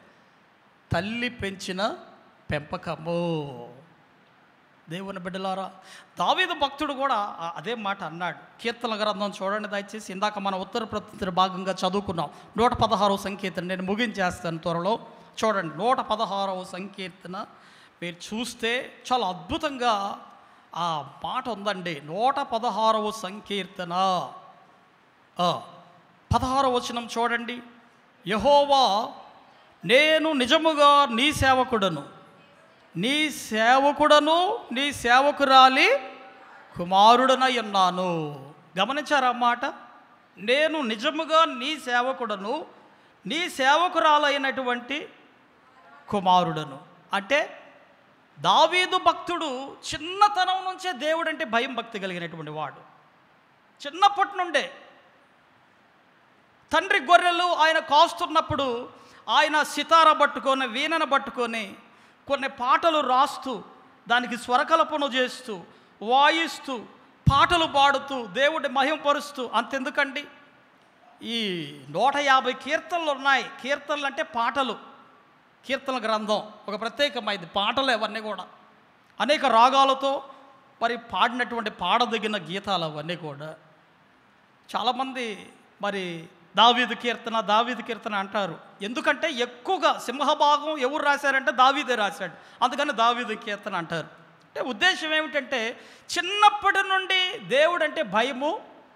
A: తల్లి పెంచిన పెంపకము. దేవుని బిడ్డలారా, దావీదు భక్తుడు కూడా అదే మాట అన్నాడు. కీర్తన గ్రంథం చూడండి దయచేసి. ఇందాక మన ఉత్తర ప్రతి భాగంగా చదువుకున్నాం. 116వ సంకీర్తన నేను ముగించేస్తాను త్వరలో. చూడండి, 116వ సంకీర్తన మీరు చూస్తే చాలా అద్భుతంగా ఆ మాట ఉందండి. 116వ సంకీర్తన 16వ వచనం చూడండి. యెహోవా, నేను నిజముగా నీ సేవకుడను, నీ సేవకురాలి కుమారుడనై ఉన్నాను. గమనించారా మాట? నేను నిజముగా నీ సేవకుడను, నీ సేవకురాలైనటువంటి కుమారుడను. అంటే దావీదు భక్తుడు చిన్నతనం నుంచే దేవుడంటే భయం భక్తి కలిగినటువంటి వాడు. చిన్నప్పటి నుండే తండ్రి గొర్రెలు ఆయన కాస్తున్నప్పుడు ఆయన సితార పట్టుకొని, వీణను పట్టుకొని కొన్ని పాటలు రాస్తూ, దానికి స్వరకల్పన చేస్తూ, వాయిస్తూ, పాటలు పాడుతూ, దేవుడి మహిమపరుస్తూ. అంతెందుకండి, ఈ 150 కీర్తనలు ఉన్నాయి. కీర్తనలు అంటే పాటలు. కీర్తన గ్రంథం ఒక ప్రత్యేకమైంది. పాటలు అవన్నీ కూడా అనేక రాగాలతో మరి పాడినటువంటి పాడదగిన గీతాలు అవన్నీ కూడా. చాలామంది మరి దావీదు కీర్తన అంటారు. ఎందుకంటే ఎక్కువగా సింహభాగం ఎవరు రాశారంటే దావీదే రాశాడు, అందుకని దావీదు కీర్తన అంటారు. అంటే ఉద్దేశం ఏమిటంటే చిన్నప్పటి నుండి దేవుడు అంటే భయము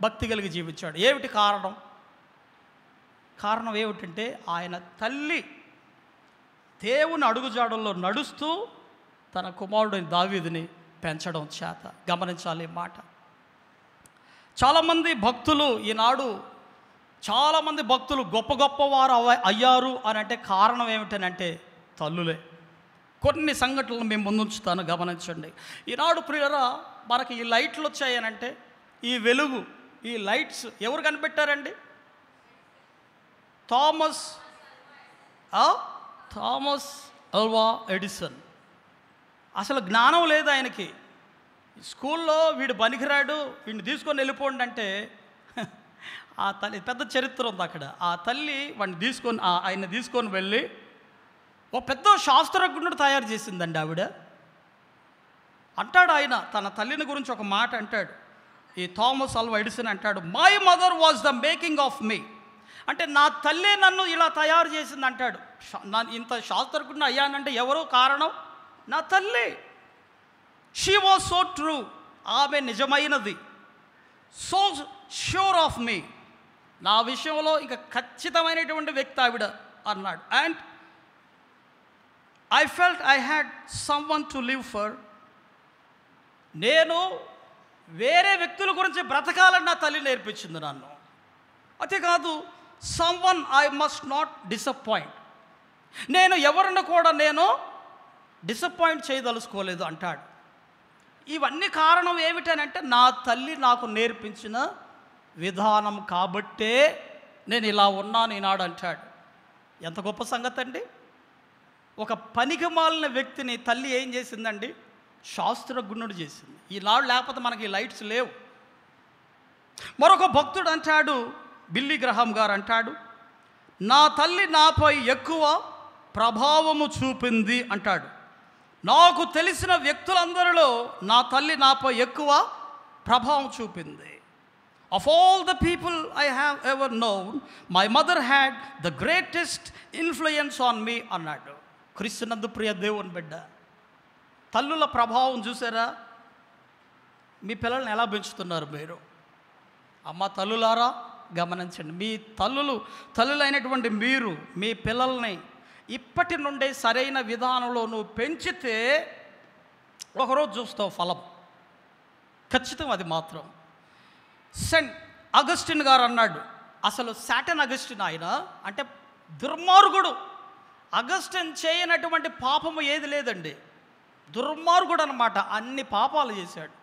A: భక్తి కలిగి జీవించాడు. ఏమిటి కారణం? కారణం ఏమిటంటే ఆయన తల్లి దేవుని అడుగుజాడల్లో నడుస్తూ తన కుమారుడిని దావీదుని పెంచడం చేత. గమనించాలి మాట. చాలామంది భక్తులు ఈనాడు చాలామంది భక్తులు గొప్పవారు అయ్యారు అని అంటే కారణం ఏమిటనంటే తల్లులే. కొన్ని సంఘటనలు మేము ముందుంచుతాను, గమనించండి. ఈనాడు ప్రియులరా, మనకి ఈ లైట్లు వచ్చాయనంటే ఈ వెలుగు, ఈ లైట్స్ ఎవరు కనిపెట్టారండి? Thomas Alva Edison. అసలు జ్ఞానం లేదు ఆయనకి. స్కూల్లో వీడు పనికిరాడు, వీడిని తీసుకొని వెళ్ళిపోండి అంటే ఆ తల్లి, పెద్ద చరిత్ర ఉంది అక్కడ. ఆ తల్లి ఆయన్ని తీసుకొని వెళ్ళి ఓ పెద్ద శాస్త్రజ్ఞుడు తయారు చేసిందండి ఆవిడ. అంటాడు ఆయన తన తల్లిని గురించి ఒక మాట అంటాడు. ఈ థామస్ ఆల్వా ఎడిసన్ అంటాడు, my mother was the making of me. అంటే నా తల్లి నన్ను ఇలా తయారు చేసింది అంటాడు. ఇంత శాస్త్రజ్ఞుడు అయ్యానంటే ఎవరో కారణం? నా తల్లి. షీ వాజ్ సో ట్రూ, ఆమె నిజమైనది. సో ష్యూర్ ఆఫ్ మీ, నా విషయంలో ఇక ఖచ్చితమైనటువంటి వ్యక్తి ఆవిడ అన్నాడు. And I felt I had someone to live for. నేను వేరే వ్యక్తుల గురించి బ్రతకాలని నా తల్లి నేర్పించింది నన్ను. అంతేకాదు, someone I must not disappoint, నేను ఎవరిని కూడా నేను డిసప్పాయింట్ చేయదలుచుకోలేదు అంటాడు. ఇవన్నీ కారణం ఏమిటనంటే నా తల్లి నాకు నేర్పించిన విధానం కాబట్టే నేను ఇలా ఉన్నాను ఈనాడు అంటాడు. ఎంత గొప్ప సంగతి అండి. ఒక పనికి మాలిన వ్యక్తిని తల్లి ఏం చేసిందండి? శాస్త్రజ్ఞుడు చేసింది. ఈనాడు లేకపోతే మనకి లైట్స్ లేవు. మరొక భక్తుడు అంటాడు, బిల్లీ గ్రహాం గారు అంటాడు, నా తల్లి నాపై ఎక్కువ ప్రభావము చూపింది అంటాడు. నాకు తెలిసిన వ్యక్తులందరిలో నా తల్లి నాపై ఎక్కువ ప్రభావం చూపింది. Of all the people I have ever known, my mother had the greatest influence on me అన్నాడు. క్రీస్తునందు ప్రియ దేవుని బిడ్డ, తల్లుల ప్రభావం చూసారా? మీ పిల్లల్ని ఎలా పెంచుతున్నారు మీరు? అమ్మ తల్లులారా గమనించండి. మీ తల్లులైనటువంటి మీరు మీ పిల్లల్ని ఇప్పటి నుండే సరైన విధానంలో నువ్వు పెంచితే ఒకరోజు చూస్తావు ఫలం, ఖచ్చితం అది మాత్రం. సెయింట్ అగస్టిన్ గారు అన్నాడు, అసలు శాటన్ అగస్టిన్ ఆయన అంటే దుర్మార్గుడు. అగస్టిన్ చేయనటువంటి పాపము ఏది లేదండి, దుర్మార్గుడు అనమాట, అన్ని పాపాలు చేశాడు.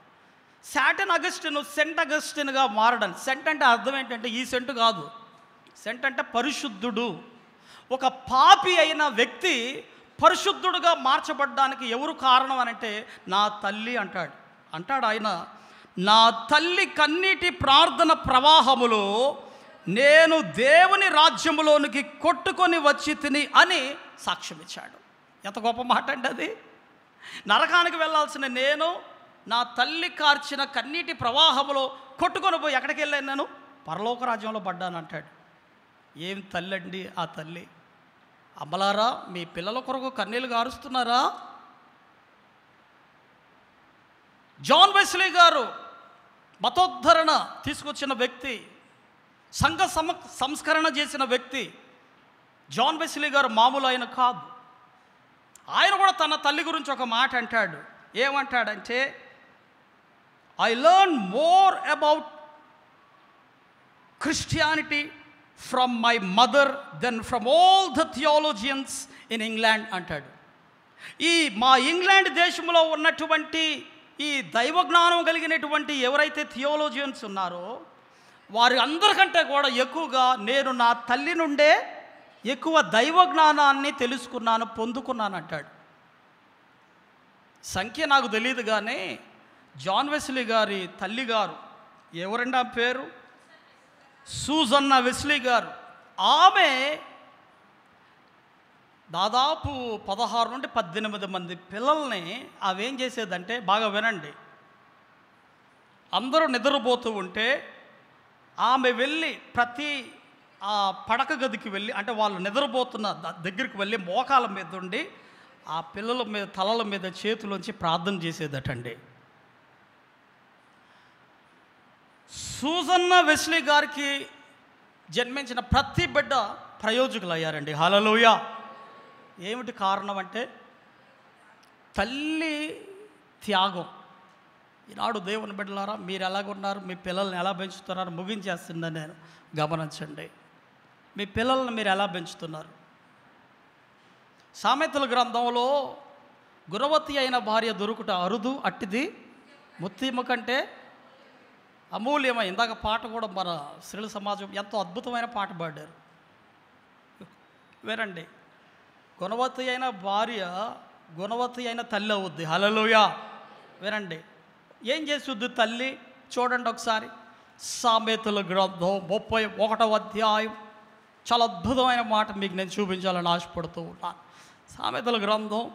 A: శాటన్ అగస్టిన్ సెంట్ అగస్టిన్గా మారడం. సెంట్ అంటే అర్థం ఏంటంటే ఈ సెంటు కాదు, సెంట్ అంటే పరిశుద్ధుడు. ఒక పాపి అయిన వ్యక్తి పరిశుద్ధుడుగా మార్చబడ్డానికి ఎవరు కారణం అనంటే నా తల్లి అంటాడు ఆయన. నా తల్లి కన్నీటి ప్రార్థన ప్రవాహములో నేను దేవుని రాజ్యములోనికి కొట్టుకొని వచ్చి తిని అని సాక్ష్యం ఇచ్చాడు. ఎంత గొప్ప మాట అండి అది. నరకానికి వెళ్ళాల్సిన నేను నా తల్లి కార్చిన కన్నీటి ప్రవాహములో కొట్టుకొని పోయి ఎక్కడికి వెళ్ళాను? నేను పరలోక రాజ్యంలో పడ్డాను అంటాడు. ఏం తల్లి అండి ఆ తల్లి. అమ్మలారా, మీ పిల్లల కొరకు కన్నీళ్ళు గారుస్తున్నారా? జాన్ వెస్లీ గారు మతోద్ధరణ తీసుకొచ్చిన వ్యక్తి, సంఘ సంస్కరణ చేసిన వ్యక్తి. జాన్ వెస్లీ గారు మామూలు ఆయన కాదు. ఆయన కూడా తన తల్లి గురించి ఒక మాట అంటాడు. ఏమంటాడంటే, I learn more about Christianity from my mother than from all the theologians in England అంటాడు. ఈ మా ఇంగ్లాండ్ దేశంలో ఉన్నటువంటి ఈ దైవజ్ఞానం కలిగినటువంటి ఎవరైతే థియాలజియన్స్ ఉన్నారో వారి అందరికంటే కూడా ఎక్కువగా నేను నా తల్లి నుండే ఎక్కువ దైవజ్ఞానాన్ని తెలుసుకున్నాను, పొందుకున్నాను అంటాడు. సంఖ్య నాకు తెలియదు కానీ జాన్ వెస్లీ గారి తల్లిగారు ఎవరండి ఆ పేరు? సూజన్నా వెస్లీ గారు. ఆమె దాదాపు 16 నుండి 18 మంది పిల్లల్ని అవేం చేసేదంటే, బాగా వినండి, అందరూ నిద్రపోతూ ఉంటే ఆమె వెళ్ళి ప్రతి ఆ పడక గదికి వెళ్ళి, అంటే వాళ్ళు నిద్రపోతున్న దగ్గరికి వెళ్ళి మోకాల మీద ఉండి ఆ పిల్లల మీద తలల మీద చేతులోంచి ప్రార్థన చేసేదటండి. సూజన్నా వెస్లీ గారికి జన్మించిన ప్రతి బిడ్డ ప్రయోజకులు అయ్యారండి. హల్లెలూయా. ఏమిటి కారణం అంటే తల్లి త్యాగం. ఈనాడు దేవుని బిడ్డలారా, మీరు ఎలాగున్నారు, మీ పిల్లల్ని ఎలా పెంచుతున్నారు? ముగించేస్తున్నా నేను, గమనించండి. మీ పిల్లల్ని మీరు ఎలా పెంచుతున్నారు? సామెతల గ్రంథంలో గుణవతి అయిన భార్య దొరుకుట అరుదు, అట్టిది ముత్తిమ కంటే అమూల్యమై. ఇందాక పాట కూడా మన స్త్రీల సమాజం ఎంతో అద్భుతమైన పాట పాడారు. వినండి, గుణవతి అయిన భార్య గుణవతి అయిన తల్లి అవుద్ది. హల్లెలూయా. వినండి, ఏం చేస్తుంది తల్లి? చూడండి ఒకసారి. సామెతల గ్రంథం 31వ అధ్యాయం, చాలా అద్భుతమైన మాట మీకు నేను చూపించాలని ఆశపడుతూ ఉన్నాను. సామెతల గ్రంథం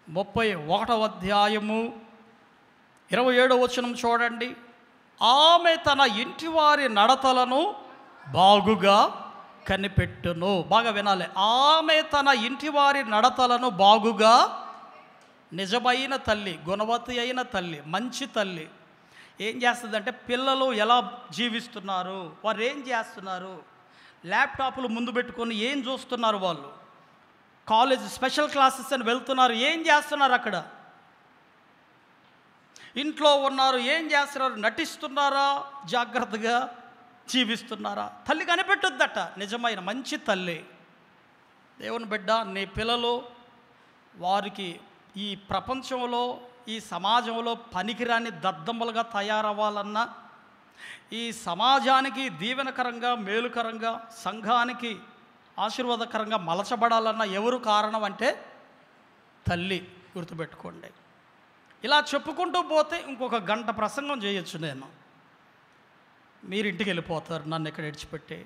A: 31వ అధ్యాయము 27వ వచనం చూడండి. ఆమె తన ఇంటి వారి నడతలను బాగుగా కనిపెట్టును. బాగా వినాలి. ఆమె తన ఇంటి వారి నడతలను బాగుగా, నిజమైన తల్లి, గుణవతి అయిన తల్లి, మంచి తల్లి ఏం చేస్తుందంటే పిల్లలు ఎలా జీవిస్తున్నారు, వారు ఏం చేస్తున్నారు, ల్యాప్టాప్లు ముందు పెట్టుకొని ఏం చూస్తున్నారు, వాళ్ళు కాలేజ్ స్పెషల్ క్లాసెస్ అని వెళ్తున్నారు, ఏం చేస్తున్నారు అక్కడ, ఇంట్లో ఉన్నారు, ఏం చేస్తున్నారు, నటిస్తున్నారా, జాగ్రత్తగా జీవిస్తున్నారా? తల్లి కనిపెట్టుద్దట నిజమైన మంచి తల్లి. దేవుని బిడ్డ, నీ పిల్లలు వారికి ఈ ప్రపంచంలో, ఈ సమాజంలో పనికిరాని దద్దమ్మలుగా తయారవ్వాలన్నా, ఈ సమాజానికి దీవెనకరంగా, మేలుకరంగా, సంఘానికి ఆశీర్వాదకరంగా మలచబడాలన్నా ఎవరు కారణం అంటే తల్లి. గుర్తుపెట్టుకోండి. ఇలా చెప్పుకుంటూ పోతే ఇంకొక గంట ప్రసంగం చేయొచ్చు నేను. మీరు ఇంటికి వెళ్ళిపోతారు నన్ను ఇక్కడ విడిచిపెట్టి.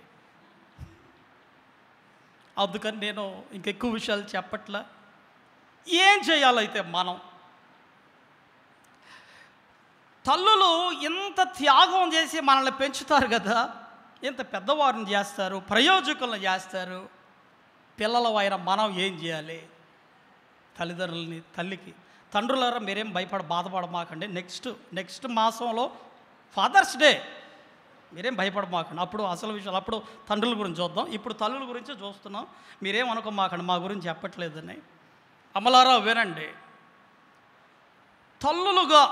A: అందుకని నేను ఇంకెక్కువ విషయాలు చెప్పట్లా. ఏం చేయాలైతే మనం? తల్లులు ఇంత త్యాగం చేసి మనల్ని పెంచుతారు కదా, ఇంత పెద్దవారిని చేస్తారు, ప్రయోజకులను చేస్తారు. పిల్లలవైన మనం ఏం చేయాలి? తల్లిదండ్రులని, తల్లికి తండ్రులారా మీరేం బాధపడమాకండి. నెక్స్ట్ మాసంలో ఫాదర్స్ డే, మీరేం భయపడమాకండి. అప్పుడు అసలు విషయాలు, అప్పుడు తండ్రుల గురించి చూద్దాం. ఇప్పుడు తల్లుల గురించి చూస్తున్నాం. మీరేం అనుకోమాకండి, మా గురించి చెప్పట్లేదని. అమ్మలారా వినండి, తల్లులుగా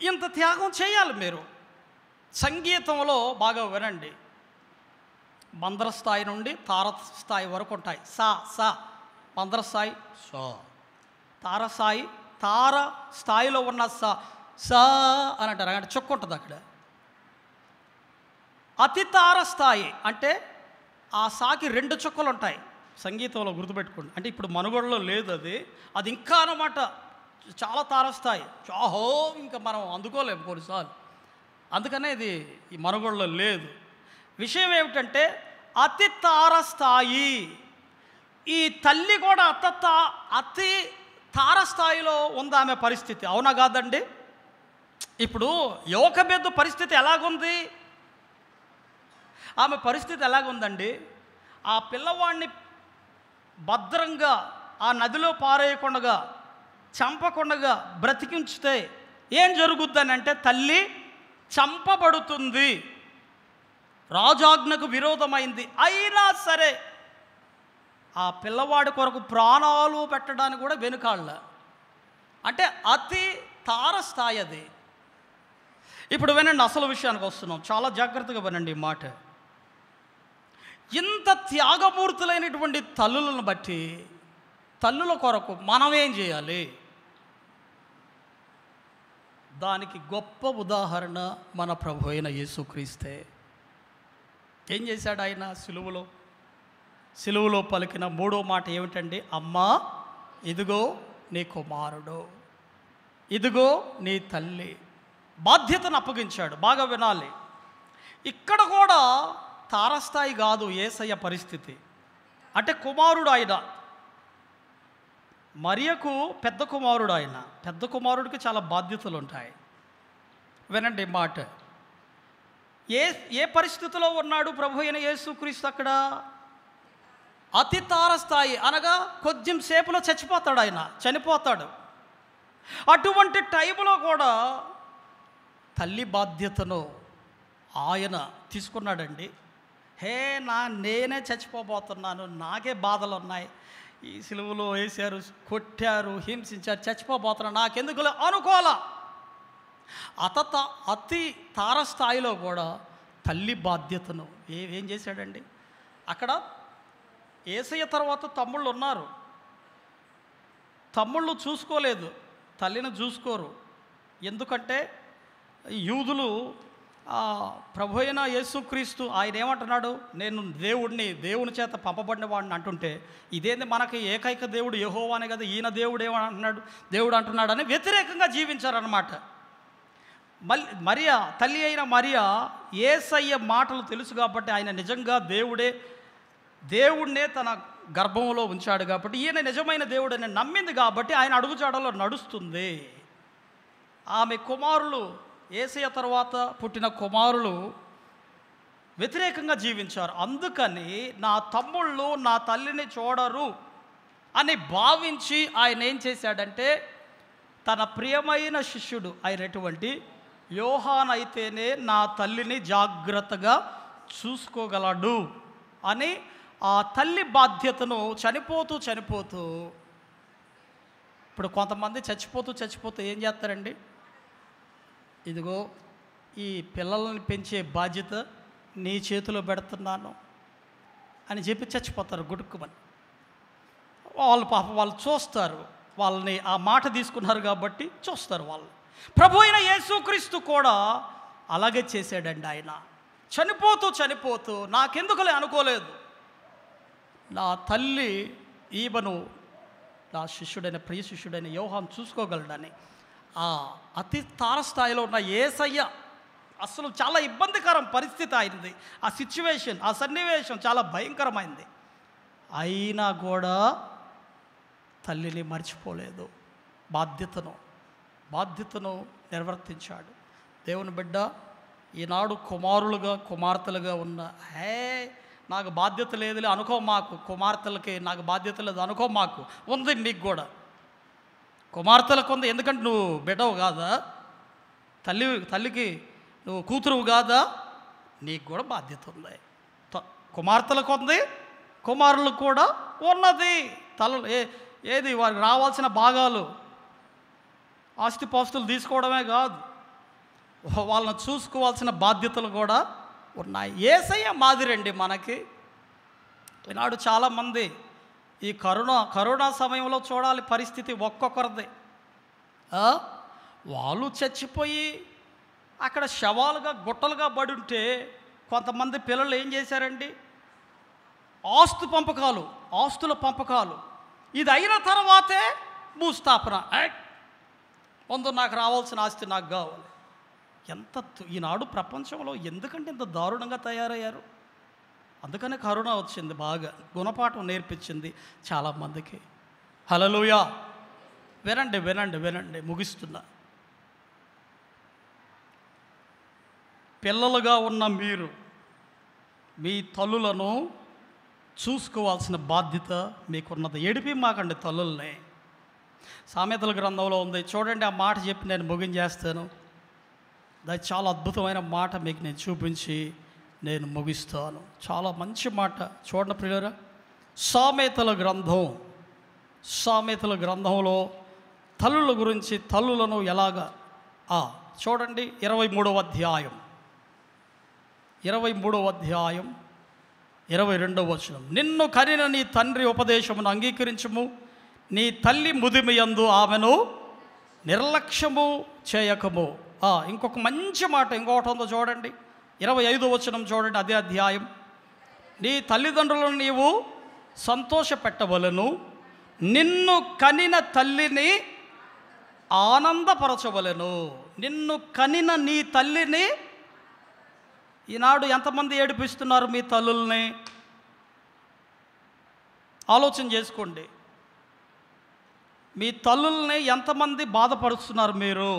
A: ఇంత త్యాగం చేయాలి మీరు. సంగీతంలో బాగా వినండి, మందర స్థాయి నుండి తార స్థాయి వరకు ఉంటాయి. సా సా మందర స్థాయి, సో తార స్థాయి. తార స్థాయిలో ఉన్న సా సా అని అంటారు, అంటే చుక్క ఉంటుంది అక్కడ. అతి తార స్థాయి అంటే ఆ సాకి 2 చుక్కలు ఉంటాయి సంగీతంలో, గుర్తుపెట్టుకోండి. అంటే ఇప్పుడు మనుగడలో లేదు అది ఇంకా అన్నమాట. చాలా తారస్థాయి, చాహో ఇంకా మనం అందుకోలేము కొన్నిసార్లు. అందుకనే ఇది ఈ మనుగడలో లేదు. విషయం ఏమిటంటే అతి తారస్థాయి. ఈ తల్లి కూడా అతి తారస్థాయిలో ఉంది ఆమె పరిస్థితి. అవునా కాదండి? ఇప్పుడు యోకబెద్దు పరిస్థితి ఎలాగుంది? ఆమె పరిస్థితి ఎలాగుందండి? ఆ పిల్లవాడిని భద్రంగా ఆ నదిలో పారేయకుండా, చంపకుండా బ్రతికించితే ఏం జరుగుద్దని అంటే తల్లి చంపబడుతుంది. రాజాజ్ఞకు విరోధమైంది. అయినా సరే ఆ పిల్లవాడి కొరకు ప్రాణాలు పెట్టడానికి కూడా వెనుకాళ్ళ. అంటే అతి తారస్థాయి అది. ఇప్పుడు వినండి, అసలు విషయానికి వస్తున్నాం. చాలా జాగ్రత్తగా వినండి ఈ మాట. ఇంత త్యాగమూర్తులైనటువంటి తల్లులను బట్టి తల్లుల కొరకు మనం ఏం చేయాలి? దానికి గొప్ప ఉదాహరణ మన ప్రభు అయిన యేసుక్రీస్తే. ఏం చేశాడు ఆయన? సిలువలో పలికిన 3వ మాట ఏమిటండి? అమ్మా, ఇదిగో నీ కుమారుడు, ఇదిగో నీ తల్లి. బాధ్యతను అప్పగించాడు. బాగా వినాలి. ఇక్కడ కూడా తారస్థాయి కాదు యేసయ్య పరిస్థితి. అంటే కుమారుడు ఆయన, మరియకు పెద్ద కుమారుడు ఆయన. పెద్ద కుమారుడికి చాలా బాధ్యతలు ఉంటాయి. వినండి మాట. ఏ పరిస్థితిలో ఉన్నాడు ప్రభు అయిన యేసుక్రీస్తు? అక్కడ అతి తారస్థాయి, అనగా కొద్దిం సేపులో చచ్చిపోతాడు ఆయన, చనిపోతాడు. అటువంటి టైంలో కూడా తల్లి బాధ్యతను ఆయన తీసుకున్నాడండి. నేనే చచ్చిపోబోతున్నాను, నాకే బాధలు ఉన్నాయి, ఈ సిలువలో వేశారు, కొట్టారు, హింసించారు, చచ్చిపోబోతున్నాను, నాకెందుకు అనుకోవాలా. అతి తారస్థాయిలో కూడా తల్లి బాధ్యతను ఏం చేశాడండి? అక్కడ యేసయ్య తర్వాత తమ్ముళ్ళు ఉన్నారు. తమ్ముళ్ళు చూసుకోలేదు, తల్లిని చూసుకోరు. ఎందుకంటే యూదులు ప్రభు అయిన యేసుక్రీస్తు ఆయన ఏమంటున్నాడు? నేను దేవుని చేత పంపబడిన వాడిని అంటుంటే, ఇదేంది మనకి ఏకైక దేవుడు యెహోవానే కదా, ఈయన దేవుడు ఏమంటున్నాడు, దేవుడు అంటున్నాడు అని వ్యతిరేకంగా జీవించారన్నమాట. మరియా, తల్లి అయిన మరియా యేసయ్య మాటలు తెలుసు కాబట్టి ఆయన నిజంగా దేవుడినే తన గర్భంలో ఉంచాడు కాబట్టి, ఈయన నిజమైన దేవుడని నమ్మింది కాబట్టి ఆయన అడుగుజాడలో నడుస్తుంది. ఆమె కుమారులు, యేసయ్య తర్వాత పుట్టిన కుమారులు వ్యతిరేకంగా జీవించారు. అందుకని నా తమ్ముళ్ళు నా తల్లిని చూడరు అని భావించి ఆయన ఏం చేశాడంటే, తన ప్రియమైన శిష్యుడు అయినటువంటి యోహాను అయితేనే నా తల్లిని జాగ్రత్తగా చూసుకోగలడు అని ఆ తల్లి బాధ్యతను చనిపోతూ ఇప్పుడు కొంతమంది చచ్చిపోతూ ఏం చేస్తారండి? ఇదిగో ఈ పిల్లల్ని పెంచే బాధ్యత నీ చేతిలో పెడుతున్నాను అని చెప్పి చచ్చిపోతారు గుడుక్కుమని. వాళ్ళు పాపం వాళ్ళు చూస్తారు, వాళ్ళని ఆ మాట తీసుకున్నారు కాబట్టి చూస్తారు వాళ్ళు. ప్రభు అయిన యేసుక్రీస్తు కూడా అలాగే చేశాడండి. ఆయన చనిపోతూ నాకెందుకులే అనుకోలేదు, నా తల్లి ఈమెను నా శిష్యుడైన ప్రియ శిష్యుడైన యోహాను చూసుకోగలడని ఆ అతి తారస్థాయిలో ఉన్న యేసయ్య అసలు చాలా ఇబ్బందికరం పరిస్థితి అయింది. ఆ సిచ్యువేషన్, ఆ సన్నివేశం చాలా భయంకరమైంది. అయినా కూడా తల్లిని మర్చిపోలేదు, బాధ్యతను నిర్వర్తించాడు. దేవుని బిడ్డ, ఈనాడు కుమారులుగా కుమార్తెలుగా ఉన్న నాకు బాధ్యత లేదులే అనుకో మాకు, కుమార్తెలకి నాకు బాధ్యత లేదు అనుకో మాకు, ఉంది నీకు కూడా. కుమార్తెలకు ఉంది, ఎందుకంటే నువ్వు బిడ్డవు కాదా, తల్లికి నువ్వు కూతురువు కాదా, నీకు కూడా బాధ్యత ఉంది. కుమార్తెలకు ఉంది, కుమారులకు కూడా ఉన్నది. ఏది వారికి రావాల్సిన భాగాలు, ఆస్తిపాస్తులు తీసుకోవడమే కాదు, వాళ్ళని చూసుకోవాల్సిన బాధ్యతలు కూడా ఉన్నాయి. యేసయ్య మాదిరండి మనకి. ఈనాడు చాలామంది ఈ కరోనా సమయంలో చూడాలి పరిస్థితి ఒక్కొక్కరిది. వాళ్ళు చచ్చిపోయి అక్కడ శవాలుగా గుట్టలుగా పడి ఉంటే కొంతమంది పిల్లలు ఏం చేశారండి, ఆస్తుల పంపకాలు. ఇది అయిన తర్వాతే భూస్థాపన. ముందు నాకు రావాల్సిన ఆస్తి నాకు కావాలి. ఈనాడు ప్రపంచంలో ఎందుకంటే ఇంత దారుణంగా తయారయ్యారు? అందుకనే కరోనా వచ్చింది, బాగా గుణపాఠం నేర్పించింది చాలామందికి. హల్లెలూయా. వినండి, ముగిస్తున్నా. పిల్లలుగా ఉన్న మీరు మీ తల్లులను చూసుకోవాల్సిన బాధ్యత మీకున్నది. ఏడిపి మాకండి తల్లుల్ని. సామెతల గ్రంథంలో ఉంది చూడండి, ఆ మాట చెప్పి నేను ముగించేస్తాను. అది చాలా అద్భుతమైన మాట మీకు నేను చూపించి నేను ముగిస్తాను. చాలా మంచి మాట చూడండి ప్రియులారా. సామెతల గ్రంథంలో తల్లుల గురించి, తల్లులను ఎలాగా చూడండి. 23వ అధ్యాయం 22వ వచనం. నిన్ను కనిన నీ తండ్రి ఉపదేశమును అంగీకరించుము, నీ తల్లి ముదిమియందు ఆమెను నిర్లక్ష్యము చేయకము. ఇంకొక మంచి మాట ఇంకొకటి ఉందో చూడండి, 25వ వచనం చూడండి, అదే అధ్యాయం. నీ తల్లిదండ్రులను నీవు సంతోషపెట్టవలను, నిన్ను కనిన తల్లిని ఆనందపరచవలను. నిన్ను కనిన నీ తల్లిని. ఈనాడు ఎంతమంది ఏడిపిస్తున్నారు మీ తల్లుల్ని? ఆలోచన చేసుకోండి. మీ తల్లుల్ని ఎంతమంది బాధపరుస్తున్నారు మీరు?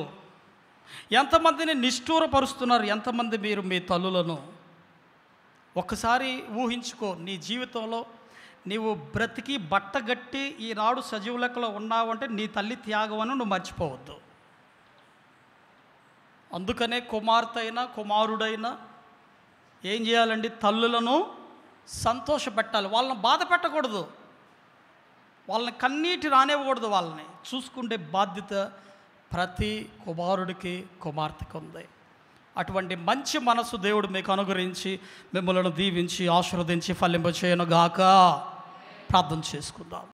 A: ఎంతమందిని నిష్ఠూరపరుస్తున్నారు? ఎంతమంది మీరు మీ తల్లులను? ఒక్కసారి ఊహించుకో. నీ జీవితంలో నీవు బ్రతికి బట్టగట్టి ఈనాడు సజీవ లెక్కలో ఉన్నావంటే నీ తల్లి త్యాగం అని నువ్వు మర్చిపోవద్దు. అందుకనే కుమార్తె అయినా కుమారుడైనా ఏం చేయాలండి? తల్లులను సంతోషపెట్టాలి. వాళ్ళని బాధ పెట్టకూడదు, వాళ్ళని కన్నీటి రానివ్వకూడదు. వాళ్ళని చూసుకుంటే బాధ్యత ప్రతి కుమారుడికి కుమార్తెకు ఉంది. అటువంటి మంచి మనసు దేవుడు మీకు అనుగ్రహించి మిమ్మల్ని దీవించి ఆశీర్వదించి ఫలింపచేయనుగాక. ప్రార్థన చేసుకుందాం.